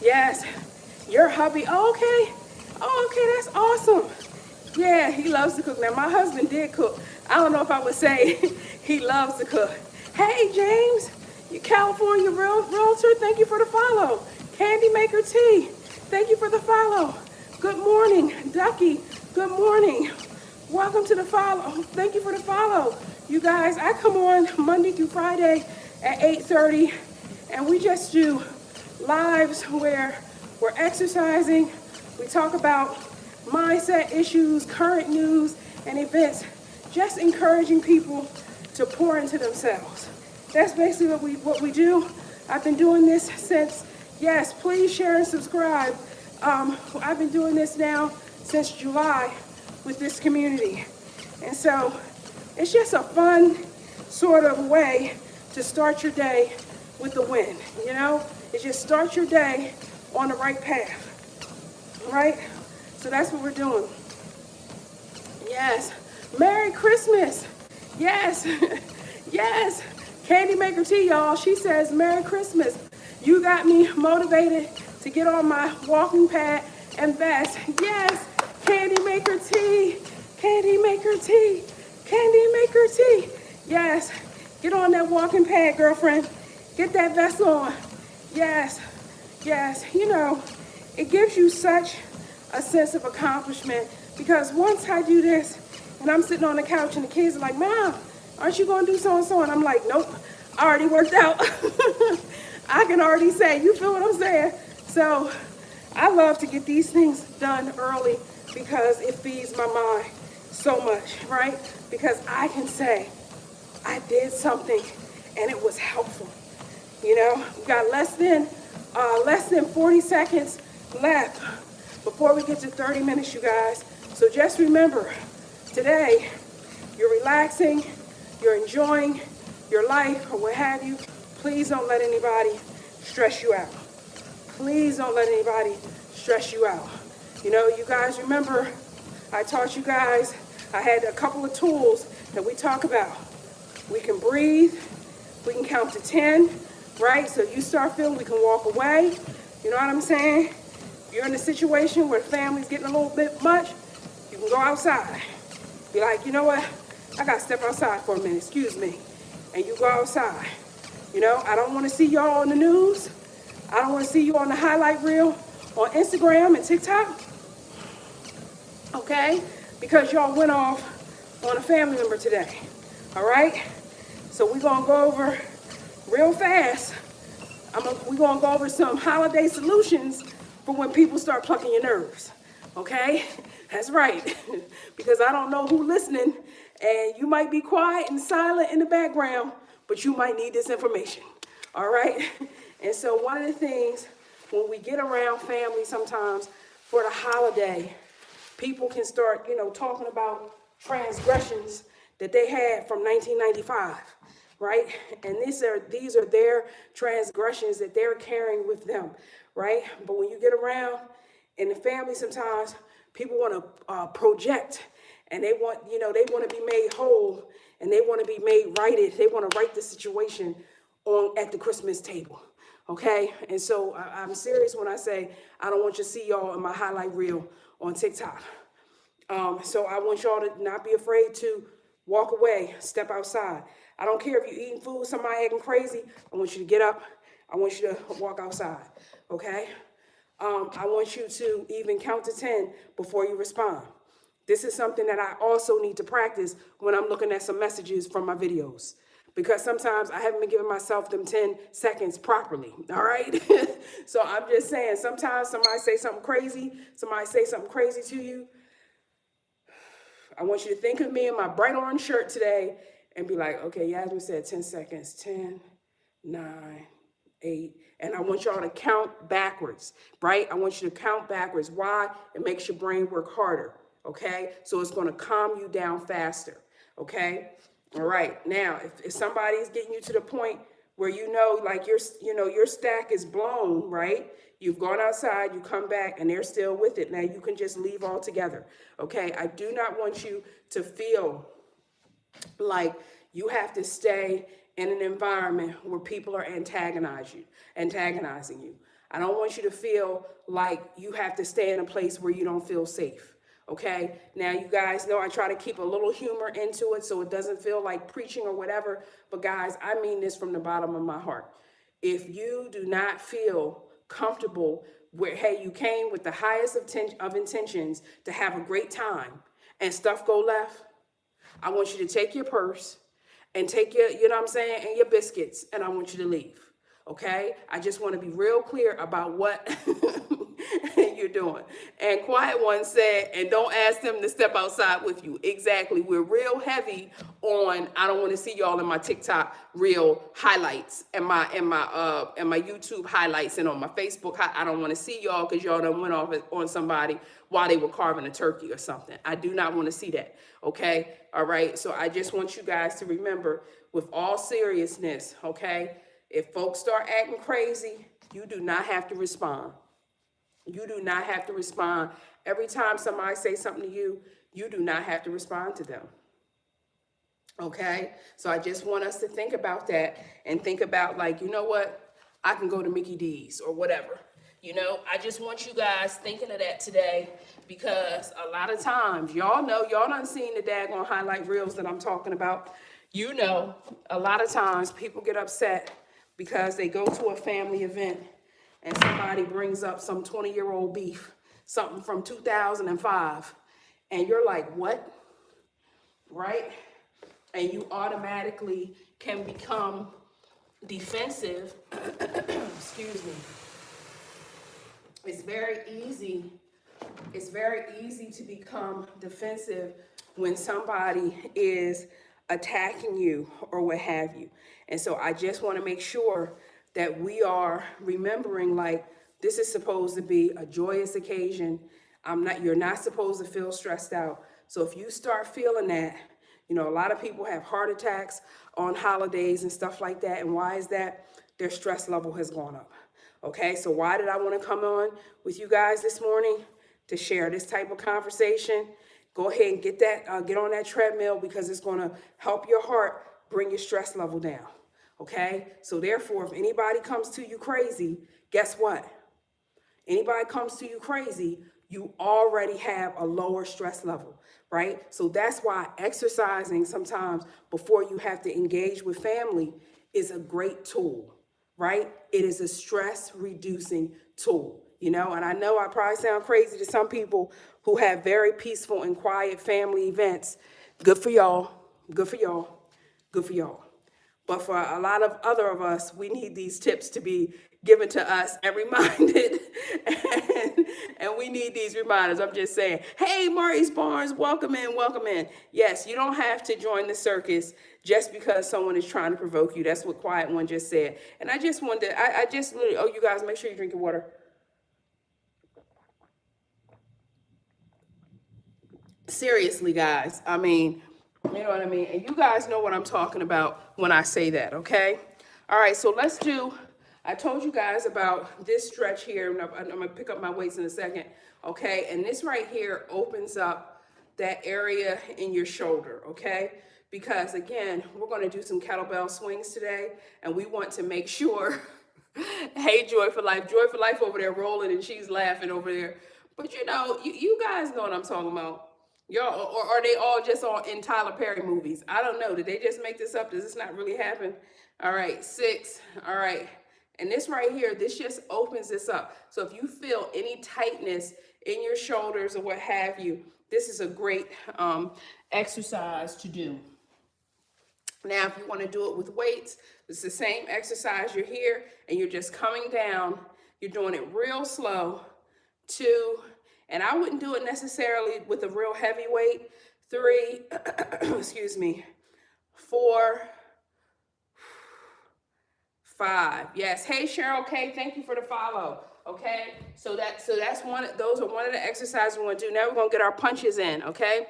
Yes, your hubby, oh, okay. Oh, okay, that's awesome. Yeah, he loves to cook. Now, my husband did cook. I don't know if I would say he loves to cook. Hey, James, you California realtor, thank you for the follow. Candy Maker Tea, thank you for the follow. Good morning, Ducky, good morning. Welcome to the follow. Thank you for the follow. You guys, I come on Monday through Friday at 8:30, and we just do lives where we're exercising. We talk about mindset issues, current news, and events, just encouraging people to pour into themselves. That's basically what we do. I've been doing this since, yes, please share and subscribe. I've been doing this now since July with this community. And so it's just a fun sort of way to start your day with a win, you know? It's just start your day on the right path, right? So that's what we're doing. Yes. Merry Christmas. Yes. Yes. Candy Maker Tea, y'all. She says, Merry Christmas. You got me motivated to get on my walking pad and vest. Yes. Candy Maker Tea. Candy Maker Tea. Candy Maker Tea. Yes. Get on that walking pad, girlfriend. Get that vest on. Yes. Yes. You know, it gives you such a sense of accomplishment, because once I do this and I'm sitting on the couch and the kids are like, Mom, aren't you going to do so and so? And I'm like, nope, I already worked out. I can already say, you feel what I'm saying? So I love to get these things done early because it feeds my mind so much, right? Because I can say I did something and it was helpful. You know, we got less than 40 seconds left before we get to 30 minutes, you guys. So just remember, today, you're relaxing, you're enjoying your life or what have you. Please don't let anybody stress you out. Please don't let anybody stress you out. You know, you guys remember, I taught you guys, I had a couple of tools that we talk about. We can breathe, we can count to 10, right? So you start feeling we can walk away. You know what I'm saying? You're in a situation where the family's getting a little bit much, you can go outside. Be like, you know what? I got to step outside for a minute, excuse me. And you go outside. You know, I don't want to see y'all on the news. I don't want to see you on the highlight reel on Instagram and TikTok, okay? Because y'all went off on a family member today, all right? So we're going to go over real fast. We're going to go over some holiday solutions for when people start plucking your nerves, okay? That's right, because I don't know who's listening, and you might be quiet and silent in the background, but you might need this information, all right? And so one of the things, when we get around family sometimes for the holiday, people can start, talking about transgressions that they had from 1995, right? And these are their transgressions that they're carrying with them, right? But when you get around in the family, sometimes people want to project, and they want to be made whole, and they want to be made righted. They want to right the situation at the Christmas table, okay? And so I'm serious when I say I don't want you to see y'all in my highlight reel on TikTok. So I want y'all to not be afraid to walk away, step outside. I don't care if you're eating food, somebody acting crazy. I want you to get up. I want you to walk outside, okay? I want you to even count to 10 before you respond. This is something that I also need to practice when I'm looking at some messages from my videos, because sometimes I haven't been giving myself them 10 seconds properly, all right? So I'm just saying, sometimes somebody say something crazy to you. I want you to think of me in my bright orange shirt today and be like, okay, Yasmin said 10 seconds, 10, 9, 8. And I want y'all to count backwards, right? I want you to count backwards. Why? It makes your brain work harder, okay? So it's going to calm you down faster, okay? All right. Now, if somebody is getting you to the point where like your stack is blown, right? You've gone outside, you come back, and they're still with it. Now you can just leave altogether, okay? I do not want you to feel like you have to stay in an environment where people are antagonizing you. I don't want you to feel like you have to stay in a place where you don't feel safe. Okay, now you guys know I try to keep a little humor into it so it doesn't feel like preaching or whatever. But guys, I mean this from the bottom of my heart. If you do not feel comfortable where, hey, you came with the highest of intentions to have a great time and stuff go left, I want you to take your purse and take your, and your biscuits, and I want you to leave. Okay? I just want to be real clear about what you're doing. And Quiet One said, and don't ask them to step outside with you. Exactly. We're real heavy on, I don't want to see y'all in my TikTok reel highlights and my YouTube highlights and on my Facebook. I don't want to see y'all because y'all done went off on somebody while they were carving a turkey or something. I do not want to see that. Okay? All right? So I just want you guys to remember, with all seriousness, okay? If folks start acting crazy, you do not have to respond. You do not have to respond. Every time somebody says something to you, you do not have to respond to them. Okay? So I just want us to think about that and think about, like, you know what? I can go to Mickey D's or whatever. I just want you guys thinking of that today, because a lot of times, y'all done seen the daggone highlight reels that I'm talking about. A lot of times people get upset because they go to a family event and somebody brings up some 20-year-old beef, something from 2005, and you're like, what? Right? And you automatically can become defensive. Excuse me. It's very easy to become defensive when somebody is attacking you or what have you. And so I just want to make sure that we are remembering, like, this is supposed to be a joyous occasion. You're not supposed to feel stressed out. So if you start feeling that, a lot of people have heart attacks on holidays and stuff like that. And why is that? Their stress level has gone up. Okay, so why did I want to come on with you guys this morning? To share this type of conversation. Go ahead and get on that treadmill, because it's going to help your heart bring your stress level down. Okay, so therefore, if anybody comes to you crazy, guess what? Anybody comes to you crazy, you already have a lower stress level, right? So that's why exercising sometimes before you have to engage with family is a great tool, right? It is a stress reducing tool, you know, and I know I probably sound crazy to some people who have very peaceful and quiet family events. Good for y'all. Good for y'all. Good for y'all. But for a lot of other of us, we need these tips to be given to us and reminded. and we need these reminders. I'm just saying, hey, Maurice Barnes, welcome in, welcome in. Yes, you don't have to join the circus just because someone is trying to provoke you. That's what Quiet One just said. And I just wanted to, I just literally, oh, you guys, make sure you drink your water. Seriously, guys, I mean, you know what I mean? And you guys know what I'm talking about when I say that, okay? All right, so let's do, I told you guys about this stretch here, and I'm gonna pick up my weights in a second, okay? And this right here opens up that area in your shoulder, okay? Because again, we're gonna do some kettlebell swings today, and we want to make sure, hey, Joy for Life over there rolling, and she's laughing over there. But you know, you guys know what I'm talking about. Y'all, or are they all just all in Tyler Perry movies? I don't know. Did they just make this up? Does this not really happen? All right, 6. All right. And this right here, this just opens this up. So if you feel any tightness in your shoulders or what have you, this is a great exercise to do. Now, if you want to do it with weights, it's the same exercise. You're here and you're just coming down. You're doing it real slow. 2, and I wouldn't do it necessarily with a real heavy weight. 3, excuse me, 4, 5. Yes. Hey, Cheryl K. Thank you for the follow. Okay. So that's one. Those are one of the exercises we want to do. Now we're gonna get our punches in. Okay.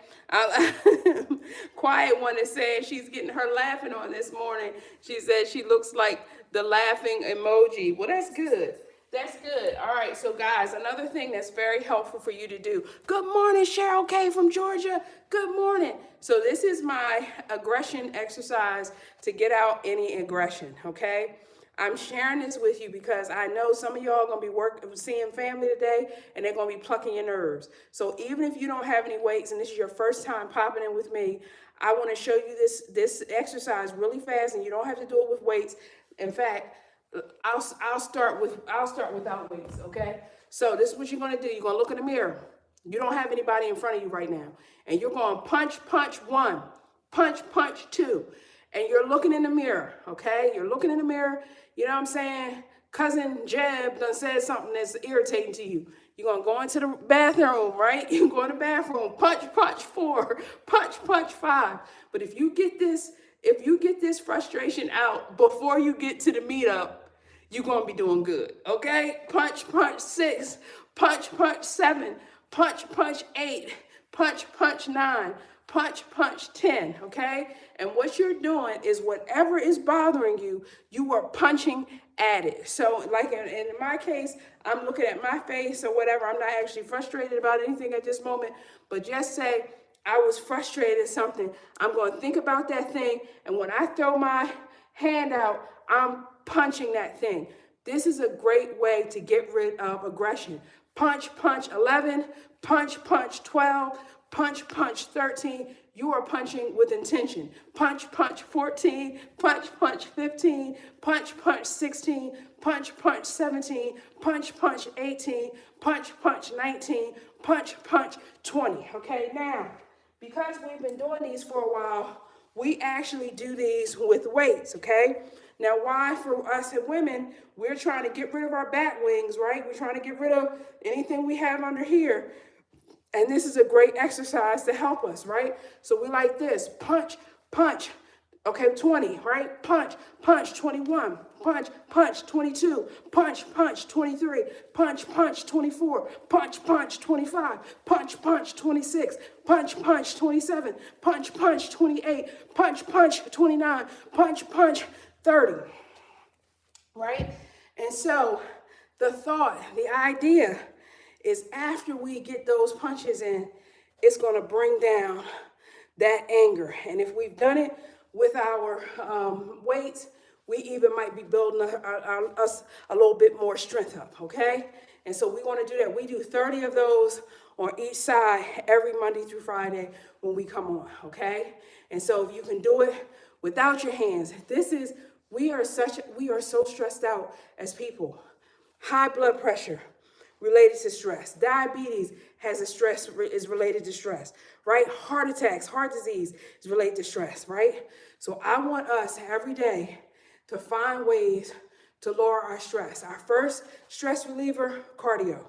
Quiet One is saying she's getting her laughing on this morning. She said she looks like the laughing emoji. Well, that's good. That's good. All right. So guys, another thing that's very helpful for you to do. Good morning, Cheryl K from Georgia. Good morning. So this is my aggression exercise to get out any aggression. Okay. I'm sharing this with you because I know some of y'all are going to be seeing family today and they're going to be plucking your nerves. So even if you don't have any weights and this is your first time popping in with me, I want to show you this exercise really fast, and you don't have to do it with weights. In fact, I'll start without weights, okay? So this is what you're gonna do. You're gonna look in the mirror. You don't have anybody in front of you right now. And you're gonna punch 1, punch 2. And you're looking in the mirror, okay? You're looking in the mirror, you know what I'm saying? Cousin Jeb done said something that's irritating to you. You're gonna go into the bathroom, right? You go in the bathroom, punch 4, punch 5. But if you get this frustration out before you get to the meetup, you're going to be doing good, okay? Punch 6, punch 7, punch 8, punch 9, punch 10, okay? And what you're doing is whatever is bothering you, you are punching at it. So like in my case, I'm looking at my face or whatever. I'm not actually frustrated about anything at this moment, but just say, I was frustrated at something. I'm going to think about that thing. And when I throw my hand out, I'm punching that thing. This is a great way to get rid of aggression. Punch 11, punch 12, punch 13. You are punching with intention. Punch 14, punch 15, punch 16, punch 17, punch 18, punch 19, punch 20. Okay, now, because we've been doing these for a while, we actually do these with weights, okay? Now, why for us as women, we're trying to get rid of our bat wings, right? We're trying to get rid of anything we have under here. And this is a great exercise to help us, right? So we like this, punch, okay, 20, right? Punch 21, punch 22, punch 23, punch 24, punch 25, punch 26, punch 27, punch 28, punch 29, punch 30, right? And so the idea is after we get those punches in, it's going to bring down that anger. And if we've done it with our weights, we even might be building us a little bit more strength up, okay? And so we want to do that. We do 30 of those on each side every Monday through Friday when we come on, okay? And so if you can do it without your hands, we are so stressed out as people. High blood pressure related to stress. Diabetes is related to stress, right? Heart attacks, heart disease is related to stress, right? So I want us every day to find ways to lower our stress. Our first stress reliever, cardio,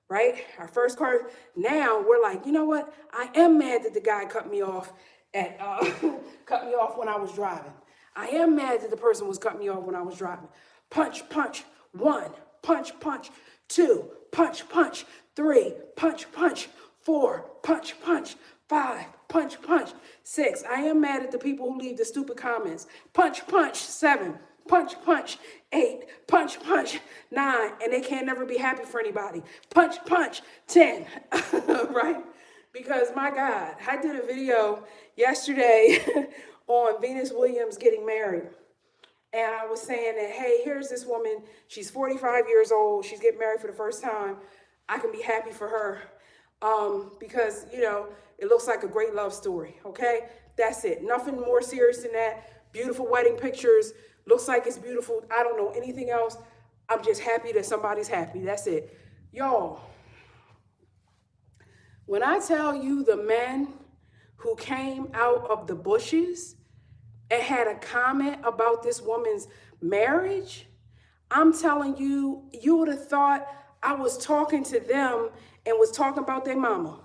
right? Our first cardio. Now we're like, you know what? I am mad that the guy cut me off cut me off when I was driving. I am mad that the person was cutting me off when I was driving. Punch, punch, 1, punch, punch, 2, punch, punch, 3, punch, punch, 4, punch, punch, 5, punch, punch, 6. I am mad at the people who leave the stupid comments. Punch, punch, 7, punch, punch, 8, punch, punch, 9, and they can't never be happy for anybody. Punch, punch, 10, right? Because my God, I did a video yesterday on Venus Williams getting married. And I was saying that, hey, here's this woman. She's 45 years old. She's getting married for the first time. I can be happy for her because, you know, it looks like a great love story, okay? That's it. Nothing more serious than that. Beautiful wedding pictures. Looks like it's beautiful. I don't know anything else. I'm just happy that somebody's happy. That's it. Y'all, when I tell you the men who came out of the bushes and had a comment about this woman's marriage, I'm telling you, you would have thought I was talking to them and was talking about their mama.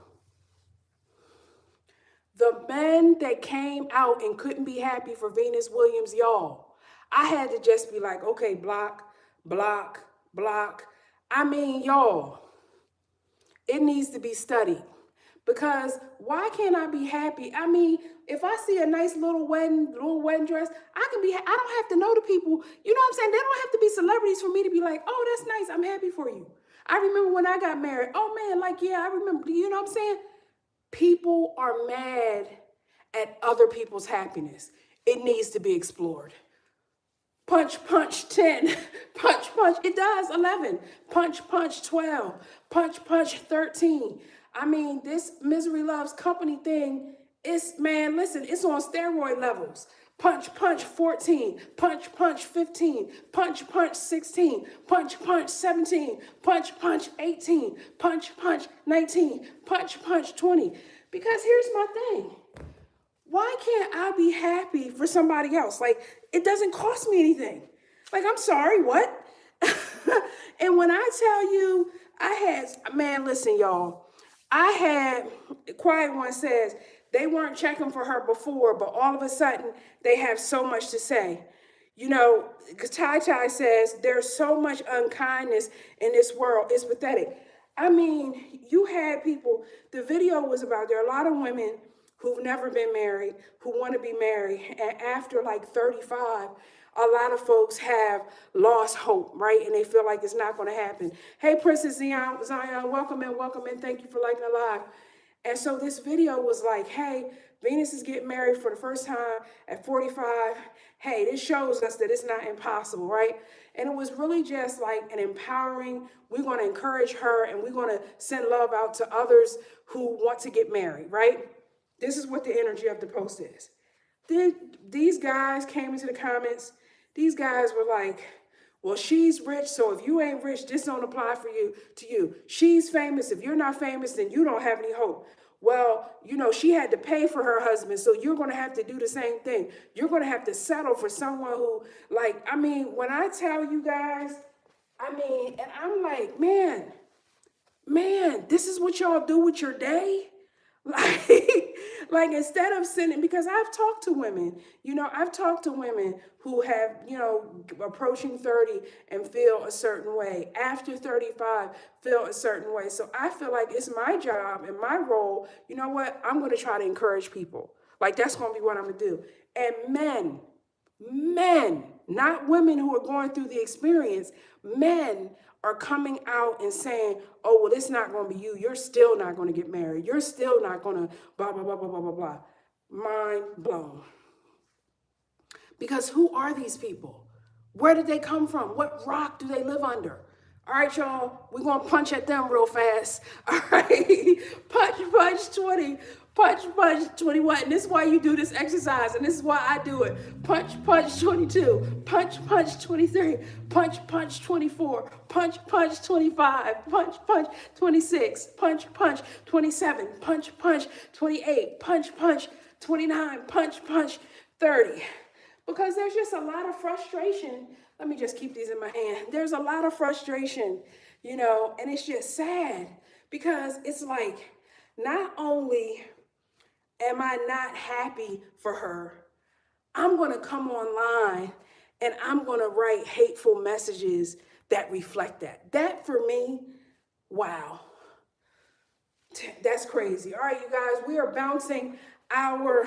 The men that came out and couldn't be happy for Venus Williams, y'all, I had to just be like, okay, block, block, block. I mean, y'all, it needs to be studied. Because why can't I be happy? I mean, if I see a nice little wedding dress, I don't have to know the people. You know what I'm saying? They don't have to be celebrities for me to be like, oh, that's nice. I'm happy for you. I remember when I got married. Oh man, like, yeah, I remember. You know what I'm saying? People are mad at other people's happiness. It needs to be explored. Punch, punch, 10. Punch, punch. It does, 11. Punch, punch, 12. Punch, punch, 13. I mean, this Misery Loves Company thing is, man, listen, it's on steroid levels. Punch, punch, 14. Punch, punch, 15. Punch, punch, 16. Punch, punch, 17. Punch, punch, 18. Punch, punch, 19. Punch, punch, 20. Because here's my thing. Why can't I be happy for somebody else? Like, it doesn't cost me anything. Like, I'm sorry, what? And when I tell you, man, listen, y'all. Quiet One says, they weren't checking for her before, but all of a sudden, they have so much to say. You know, Tai says, there's so much unkindness in this world. It's pathetic. I mean, you had people, the video was about, there are a lot of women who've never been married, who want to be married, and after like 35, a lot of folks have lost hope, right? And they feel like it's not going to happen. Hey, Princess Zion, welcome in. Thank you for liking the live. And so this video was like, hey, Venus is getting married for the first time at 45. Hey, this shows us that it's not impossible, right? And it was really just like an empowering, we're going to encourage her and we're going to send love out to others who want to get married, right? This is what the energy of the post is. Then these guys came into the comments. These guys were like, well, she's rich, so if you ain't rich, this don't apply to you. She's famous. If you're not famous, then you don't have any hope. Well, you know, she had to pay for her husband, so you're going to have to do the same thing. You're going to have to settle for someone who, like, I mean, when I tell you guys, I mean, and I'm like, man, this is what y'all do with your day? Like instead of sending, because I've talked to women who have, you know, approaching 30 and feel a certain way. After 35, feel a certain way. So I feel like it's my job and my role. You know what? I'm going to try to encourage people. Like, that's going to be what I'm going to do. And men, not women who are going through the experience, men are coming out and saying, oh, well, it's not going to be you. You're still not going to get married. You're still not going to blah, blah, blah, blah, blah, blah, blah. Mind blown. Because who are these people? Where did they come from? What rock do they live under? All right, y'all, we're going to punch at them real fast. All right, punch 20, punch 21. And this is why you do this exercise, and this is why I do it. Punch 22, punch 23, punch 24, punch 25, punch 26, punch 27, punch 28, punch 29, punch 30. Because there's just a lot of frustration. Let me just keep these in my hand. There's a lot of frustration, you know, and it's just sad because it's like, not only am I not happy for her, I'm going to come online and I'm going to write hateful messages that reflect that. That for me, wow. That's crazy. All right, you guys, we are bouncing our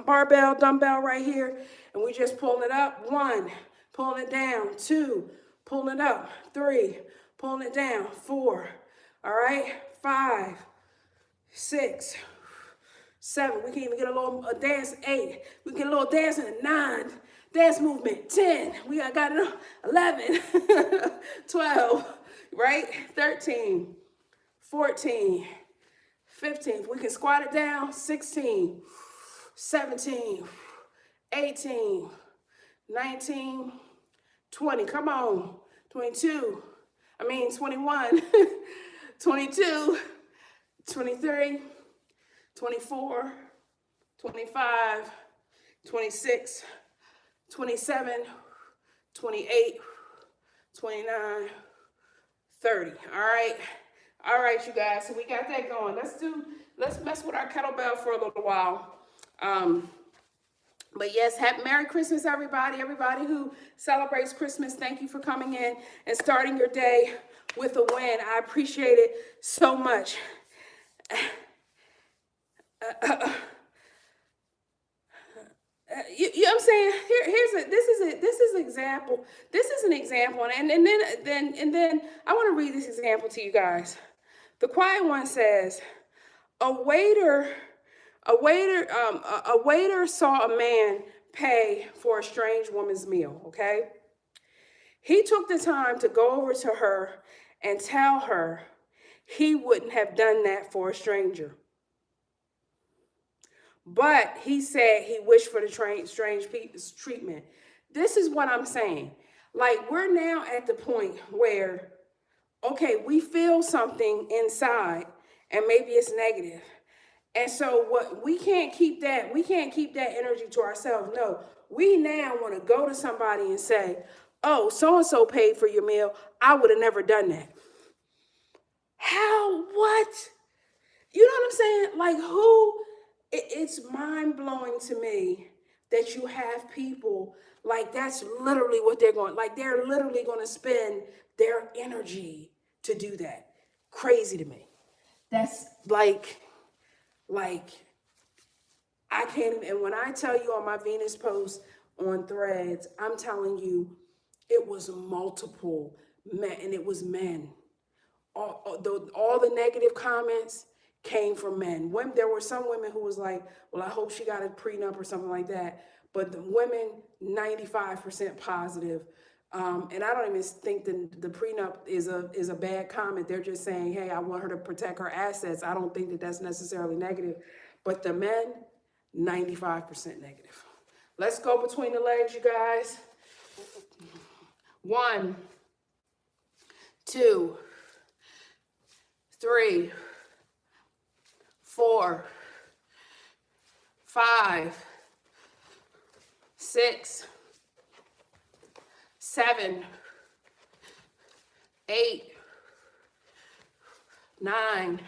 barbell, dumbbell right here, and we just pulling it up. 1, pulling it down. 2, pulling it up. 3, pulling it down. 4, all right. 5, 6, 7. We can even get a little dance. 8, we get a little dance in 9. Dance movement. 10, we got it. 11, 12, right. 13, 14. 15, we can squat it down. 16, 17, 18, 19, 20. Come on. 21, 22, 23, 24, 25, 26, 27, 28, 29, 30. All right, you guys, so we got that going. Let's mess with our kettlebell for a little while. But yes, Merry Christmas, everybody. Everybody who celebrates Christmas, thank you for coming in and starting your day with a win. I appreciate it so much. You know what I'm saying? This is an example. This is an example, and then I want to read this example to you guys. The quiet one says, a waiter saw a man pay for a strange woman's meal. Okay, he took the time to go over to her and tell her he wouldn't have done that for a stranger. But he said he wished for the strange treatment. This is what I'm saying. Like, we're now at the point where, okay, we feel something inside and maybe it's negative. And so we can't keep that energy to ourselves. No, we now want to go to somebody and say, oh, so-and-so paid for your meal. I would have never done that. How? What? You know what I'm saying? Like, who? It's mind-blowing to me that you have people, like, that's literally what they're literally going to spend their energy to do that. Crazy to me. That's like, I can't even, and when I tell you on my Venus post on Threads, I'm telling you, it was multiple men, and it was men. All the negative comments came from men. There were some women who was like, well, I hope she got a prenup or something like that. But the women, 95% positive. And I don't even think the prenup is a bad comment. They're just saying, hey, I want her to protect her assets. I don't think that that's necessarily negative. But the men, 95% negative. Let's go between the legs, you guys. 1, 2, 3, 4, 5, 6, 7, 8, 9,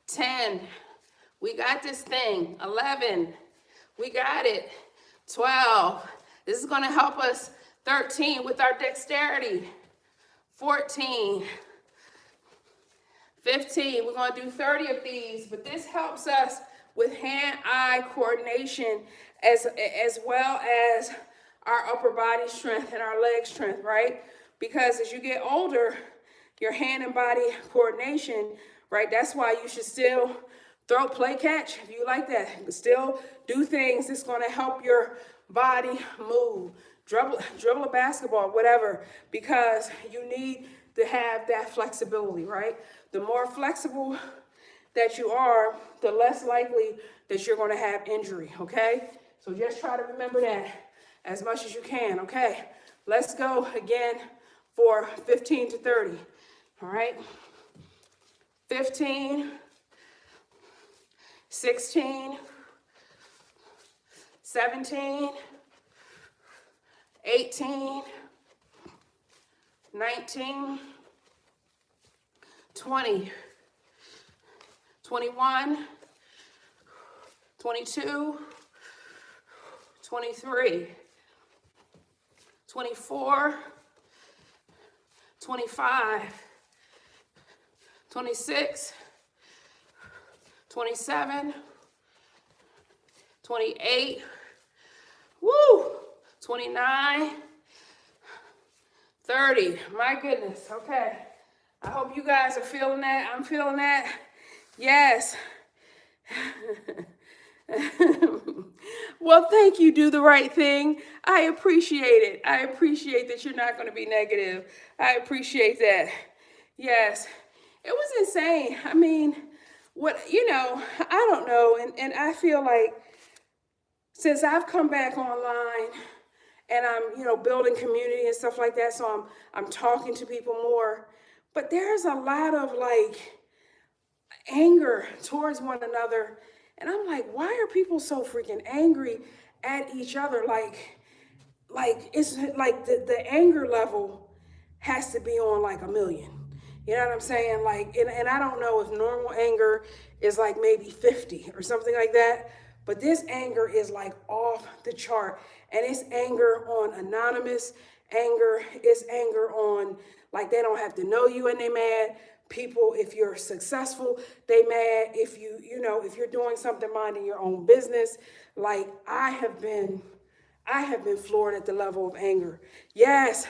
10. We got this thing. 11. We got it. 12. This is going to help us. 13 with our dexterity. 14. 15, we're going to do 30 of these, but this helps us with hand-eye coordination as well as our upper body strength and our leg strength, right? Because as you get older, your hand and body coordination, right? That's why you should still play catch if you like that. But still do things that's going to help your body move. dribble a basketball, whatever, because you need to have that flexibility, right? The more flexible that you are, the less likely that you're going to have injury, okay? So just try to remember that as much as you can, okay? Let's go again for 15 to 30, all right? 15, 16, 17, 18, 19, 20, 21, 22, 23, 24, 25, 26, 27, 28, woo, 29, 30. My goodness, okay. I hope you guys are feeling that. I'm feeling that. Yes. Well, thank you, Do the Right Thing. I appreciate it. I appreciate that you're not going to be negative. I appreciate that. Yes. It was insane. I mean, I don't know. And I feel like since I've come back online and I'm, building community and stuff like that, so I'm talking to people more, but there's a lot of like anger towards one another. And I'm like, why are people so freaking angry at each other? Like it's like the anger level has to be on like 1,000,000. You know what I'm saying? Like, and I don't know if normal anger is like maybe 50 or something like that, but this anger is like off the chart. And it's anger on anonymous anger. It's anger on like they don't have to know you and they mad. People, if you're successful, they mad. If if you're doing something minding your own business, like I have been floored at the level of anger. Yes.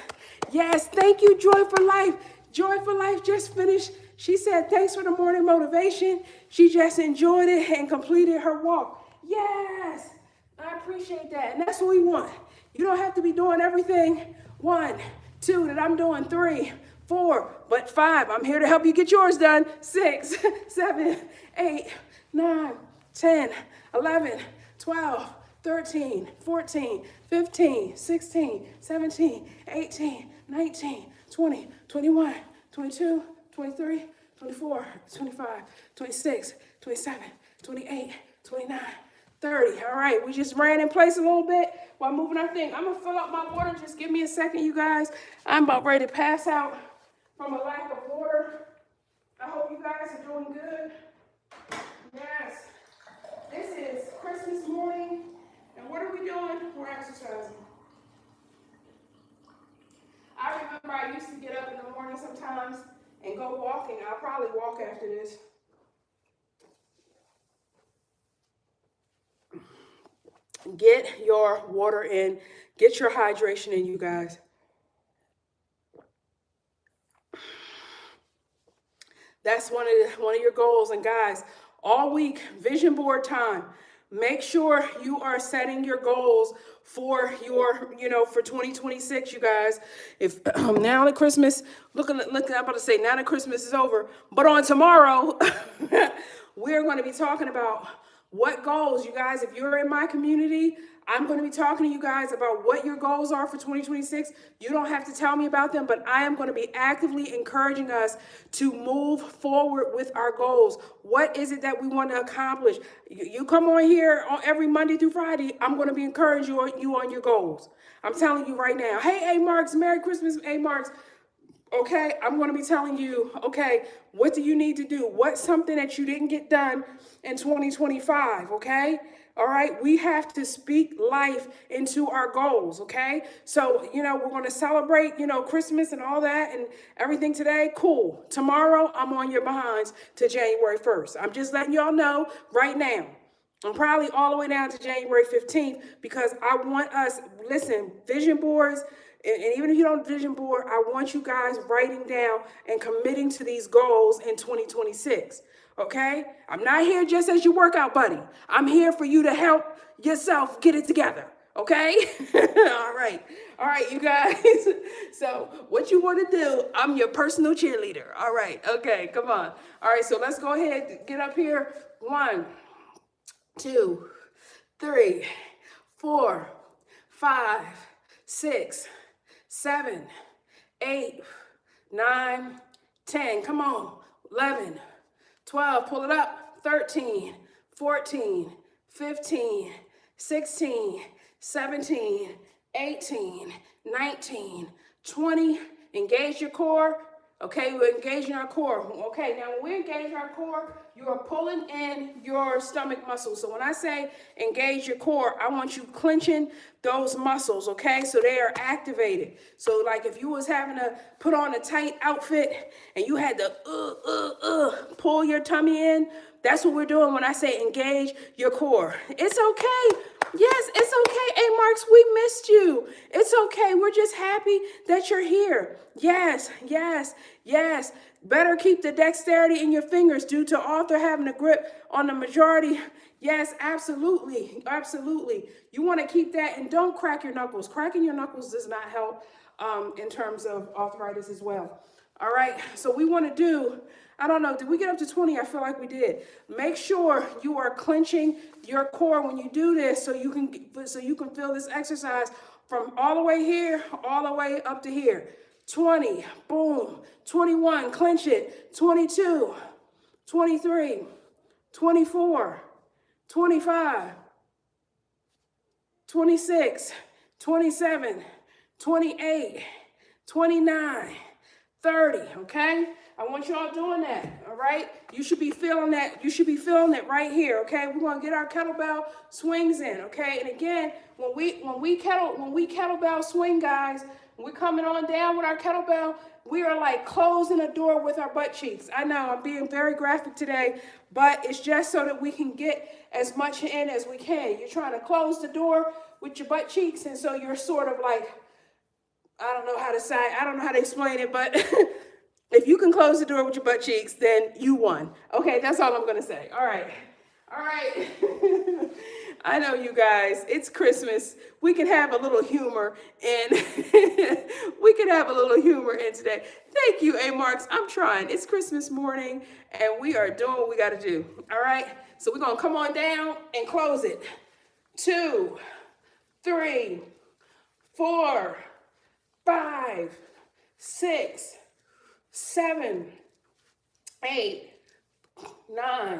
Thank you, Joy for Life. Joy for Life just finished. She said, thanks for the morning motivation. She just enjoyed it and completed her walk. Yes, I appreciate that. And that's what we want. You don't have to be doing everything 1, 2, that I'm doing 3, 4, but 5. I'm here to help you get yours done. 6, 7, 8, 9, 10, 11, 12, 13, 14, 15, 16, 17, 18, 19, 20, 21, 22, 23, 24, 25, 26, 27, 28, 29, 30. All right, we just ran in place a little bit while moving our thing. I'm going to fill up my water. Just give me a second, you guys. I'm about ready to pass out from a lack of water. I hope you guys are doing good. Yes. This is Christmas morning. And what are we doing? We're exercising. I remember I used to get up in the morning sometimes and go walking. I'll probably walk after this. Get your water in. Get your hydration in, you guys. That's one of your goals. And guys, all week, vision board time. Make sure you are setting your goals for for 2026, you guys. If now that Christmas, look, I'm about to say now that Christmas is over, but on tomorrow, we're going to be talking about what goals, you guys. If you're in my community, I'm going to be talking to you guys about what your goals are for 2026. You don't have to tell me about them, but I am going to be actively encouraging us to move forward with our goals. What is it that we want to accomplish? You come on here on every Monday through Friday. I'm going to be encouraging you on your goals. I'm telling you right now. Hey, A Marks, Merry Christmas, A Marks. Okay, I'm going to be telling you, okay, what do you need to do? What's something that you didn't get done in 2025, okay? All right, we have to speak life into our goals, okay? So, we're going to celebrate, Christmas and all that and everything today. Cool. Tomorrow, I'm on your behinds to January 1st. I'm just letting y'all know right now. I'm probably all the way down to January 15th because I want us, listen, vision boards, and even if you don't vision board, I want you guys writing down and committing to these goals in 2026. Okay? I'm not here just as your workout buddy. I'm here for you to help yourself get it together. Okay? All right. All right, you guys. So what you want to do, I'm your personal cheerleader. All right. Okay, come on. All right, so let's go ahead, get up here. 1, 2, 3, 4, 5, 6, 7, 8, 9, 10. Come on. 11, 12. Pull it up. 13, 14, 15, 16, 17, 18, 19, 20. Engage your core. Okay, we're engaging our core. Okay, now when we engage our core, you are pulling in your stomach muscles. So when I say engage your core, I want you clenching those muscles, okay? So they are activated. So like if you was having to put on a tight outfit and you had to pull your tummy in, that's what we're doing when I say engage your core. It's okay. Yes, it's okay. Hey, Marks, we missed you. It's okay. We're just happy that you're here. Yes, yes, yes. Better keep the dexterity in your fingers due to Arthur having a grip on the majority. Yes, absolutely. Absolutely. You want to keep that and don't crack your knuckles. Cracking your knuckles does not help in terms of arthritis as well. All right. So we want to do, I don't know, did we get up to 20? I feel like we did. Make sure you are clenching your core when you do this so you can feel this exercise from all the way here, all the way up to here. 20, boom. 21, clench it. 22, 23, 24, 25, 26, 27, 28, 29, 30, okay? I want you all doing that, all right? You should be feeling that. You should be feeling it right here, okay? We're gonna get our kettlebell swings in, okay? And again, when we kettlebell swing, guys, we're coming on down with our kettlebell, we are like closing a door with our butt cheeks. I know I'm being very graphic today, but it's just so that we can get as much in as we can. You're trying to close the door with your butt cheeks, and so you're sort of like, I don't know how to explain it, but if you can close the door with your butt cheeks, then you won. Okay, that's all I'm gonna say. All right. I know you guys, it's Christmas. We can have a little humor and we can have a little humor in today. Thank you, A Marks. I'm trying. It's Christmas morning and we are doing what we gotta do. All right, so we're gonna come on down and close it. 2, 3, 4, 5, 6, 7, 8, 9,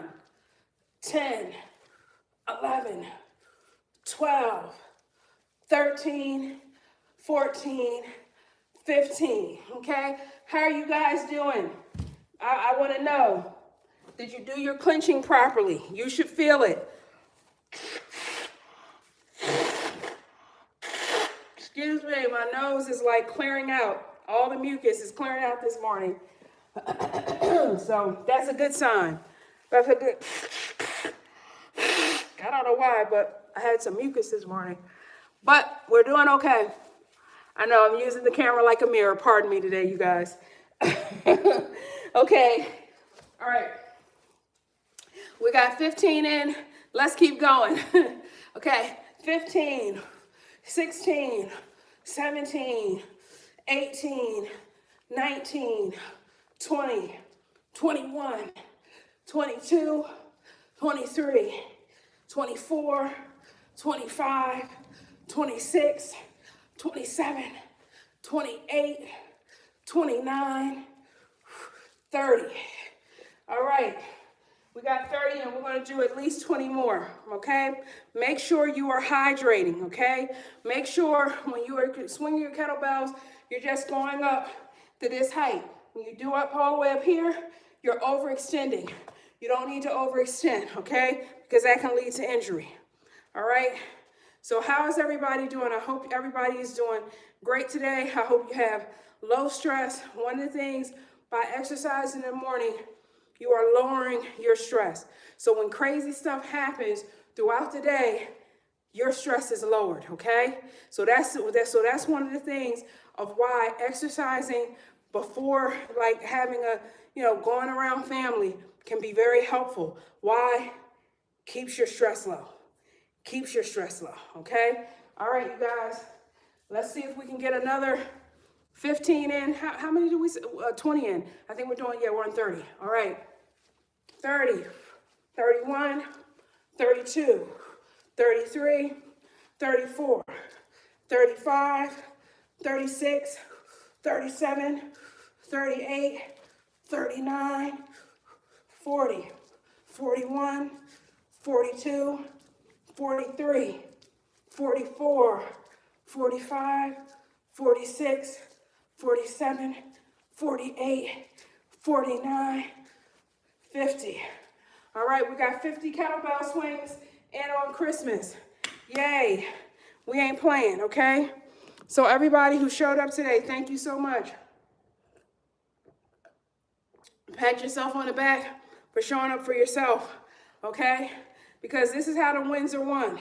10, 11, 12, 13, 14, 15, okay? How are you guys doing? I want to know, did you do your clenching properly? You should feel it. Excuse me, my nose is like clearing out. All the mucus is clearing out this morning. So that's a good sign. That's a good, I don't know why, but I had some mucus this morning. But we're doing okay. I know I'm using the camera like a mirror. Pardon me today, you guys. Okay. All right. We got 15 in. Let's keep going. Okay. 15, 16, 17, 18, 19, 20, 21, 22, 23, 24, 25, 26, 27, 28, 29, 30. All right. We got 30 and we're going to do at least 20 more, okay? Make sure you are hydrating, okay? Make sure when you are swinging your kettlebells, you're just going up to this height. When you do up all the way up here, you're overextending. You don't need to overextend, okay? Because that can lead to injury, all right? So how is everybody doing? I hope everybody is doing great today. I hope you have low stress. One of the things by exercising in the morning, you are lowering your stress. So when crazy stuff happens throughout the day, your stress is lowered, okay? So that's one of the things of why exercising before like having a, going around family can be very helpful. Why? Keeps your stress low. Keeps your stress low, okay? All right, you guys. Let's see if we can get another 15 in. How many do we say? 20 in. I think we're doing, yeah, we're on 30. All right. 30, 31, 32, 33, 34, 35, 36, 37, 38, 39, 40, 41, 42, 43, 44, 45, 46, 47, 48, 49, 50. All right, we got 50 kettlebell swings and on Christmas. Yay. We ain't playing, okay? So everybody who showed up today, thank you so much. Pat yourself on the back for showing up for yourself, okay? Because this is how the wins are won.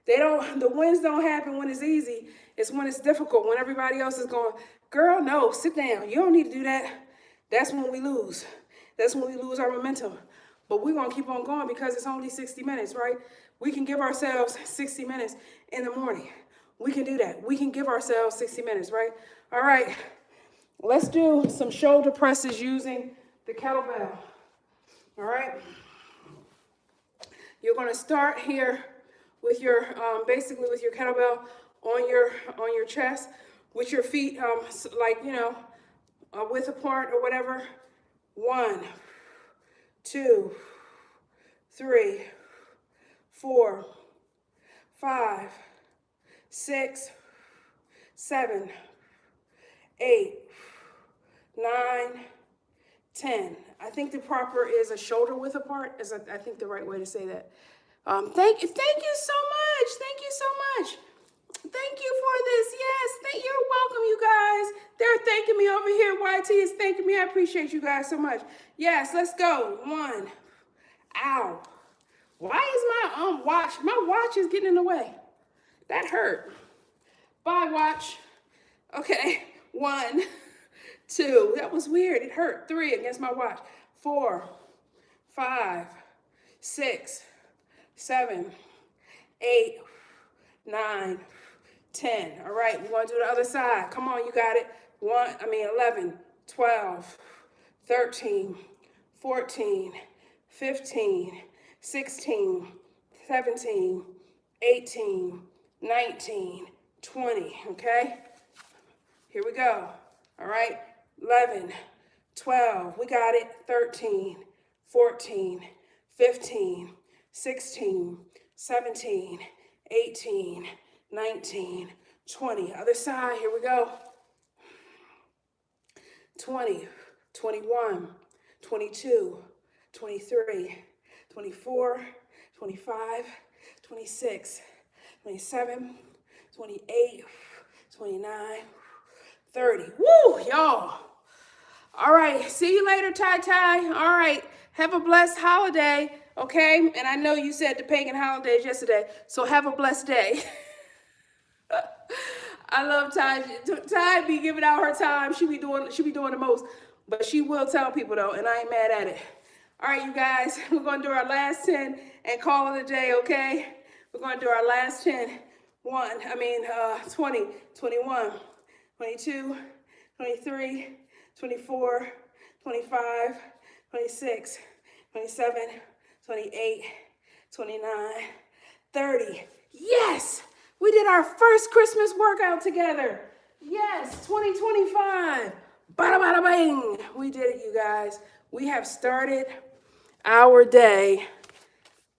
The wins don't happen when it's easy. It's when it's difficult, when everybody else is going, girl, no, sit down. You don't need to do that. That's when we lose. That's when we lose our momentum. But we're going to keep on going because it's only 60 minutes, right? We can give ourselves 60 minutes in the morning. We can do that. We can give ourselves 60 minutes, right? All right. Let's do some shoulder presses using the kettlebell. All right. You're going to start here with your, basically with your kettlebell on your chest, with your feet, like, width apart or whatever. 1, 2, 3, 4, 5, 6, 7, 8, 9, 10. I think the proper is a shoulder width apart. I think the right way to say that. Thank you so much. Thank you so much. Thank you for this. Yes, you're welcome, you guys. They're thanking me over here. YT is thanking me. I appreciate you guys so much. Yes, let's go. 1. Ow. Why is my watch is getting in the way? That hurt. Bye, watch. Okay. 1, 2. That was weird. It hurt. 3 against my watch. 4, 5, 6, 7, 8, 9, 10. All right, we're going to do the other side. Come on, you got it. 11, 12, 13, 14, 15, 16, 17, 18, 19, 20. Okay? Here we go. All right, 11, 12. We got it. 13, 14, 15, 16, 17, 18, 19, 20. Other side, here we go. 20, 21, 22, 23, 24, 25, 26, 27, 28, 29, 30. Woo, y'all. All right, see you later, Ty. All right, have a blessed holiday, okay? And I know you said the pagan holidays yesterday, so have a blessed day. I love Ty. Ty be giving out her time. She be doing the most, but she will tell people though, and I ain't mad at it. All right, you guys, we're gonna do our last 10 and call it a day, okay? We're gonna do our last 10. 20, 21, 22, 23, 24, 25, 26, 27, 28, 29, 30. Yes! We did our first Christmas workout together. Yes, 2025. Bada bada bang. We did it, you guys. We have started our day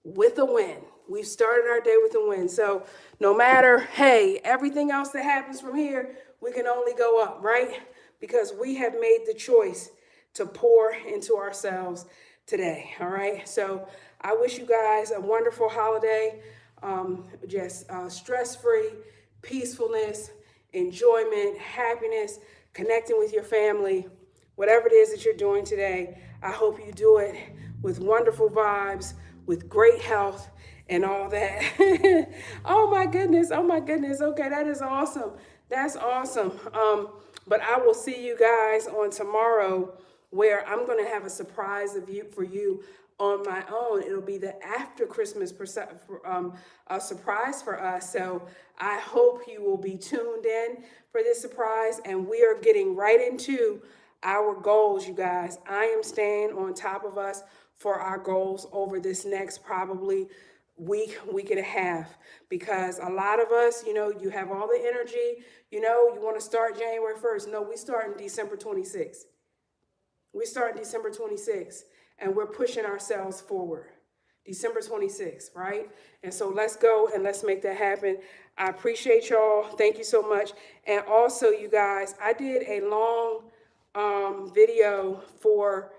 with a win. We've started our day with a win. So no matter, hey, everything else that happens from here, we can only go up, right? Because we have made the choice to pour into ourselves today, all right? So I wish you guys a wonderful holiday. Just stress-free, peacefulness, enjoyment, happiness, connecting with your family, whatever it is that you're doing today. I hope you do it with wonderful vibes, with great health and all that. Oh my goodness. Okay, that is awesome. That's awesome. But I will see you guys on tomorrow where I'm going to have a surprise for you. on my own. It'll be the after Christmas a surprise for us. So I hope you will be tuned in for this surprise. And we are getting right into our goals, you guys. I am staying on top of us for our goals over this next probably week and a half, because a lot of us, you have all the energy, you want to start January 1st. No, we start in December 26th. We start December 26th, and we're pushing ourselves forward. December 26th, right? And so let's go and let's make that happen. I appreciate y'all. Thank you so much. And also, you guys, I did a long video for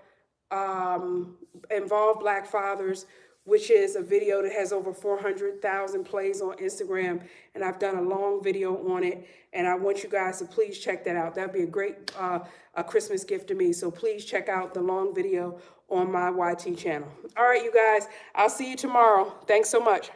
Involve Black Fathers, which is a video that has over 400,000 plays on Instagram. And I've done a long video on it. And I want you guys to please check that out. That'd be a great a Christmas gift to me. So please check out the long video on my YT channel. All right, you guys, I'll see you tomorrow. Thanks so much.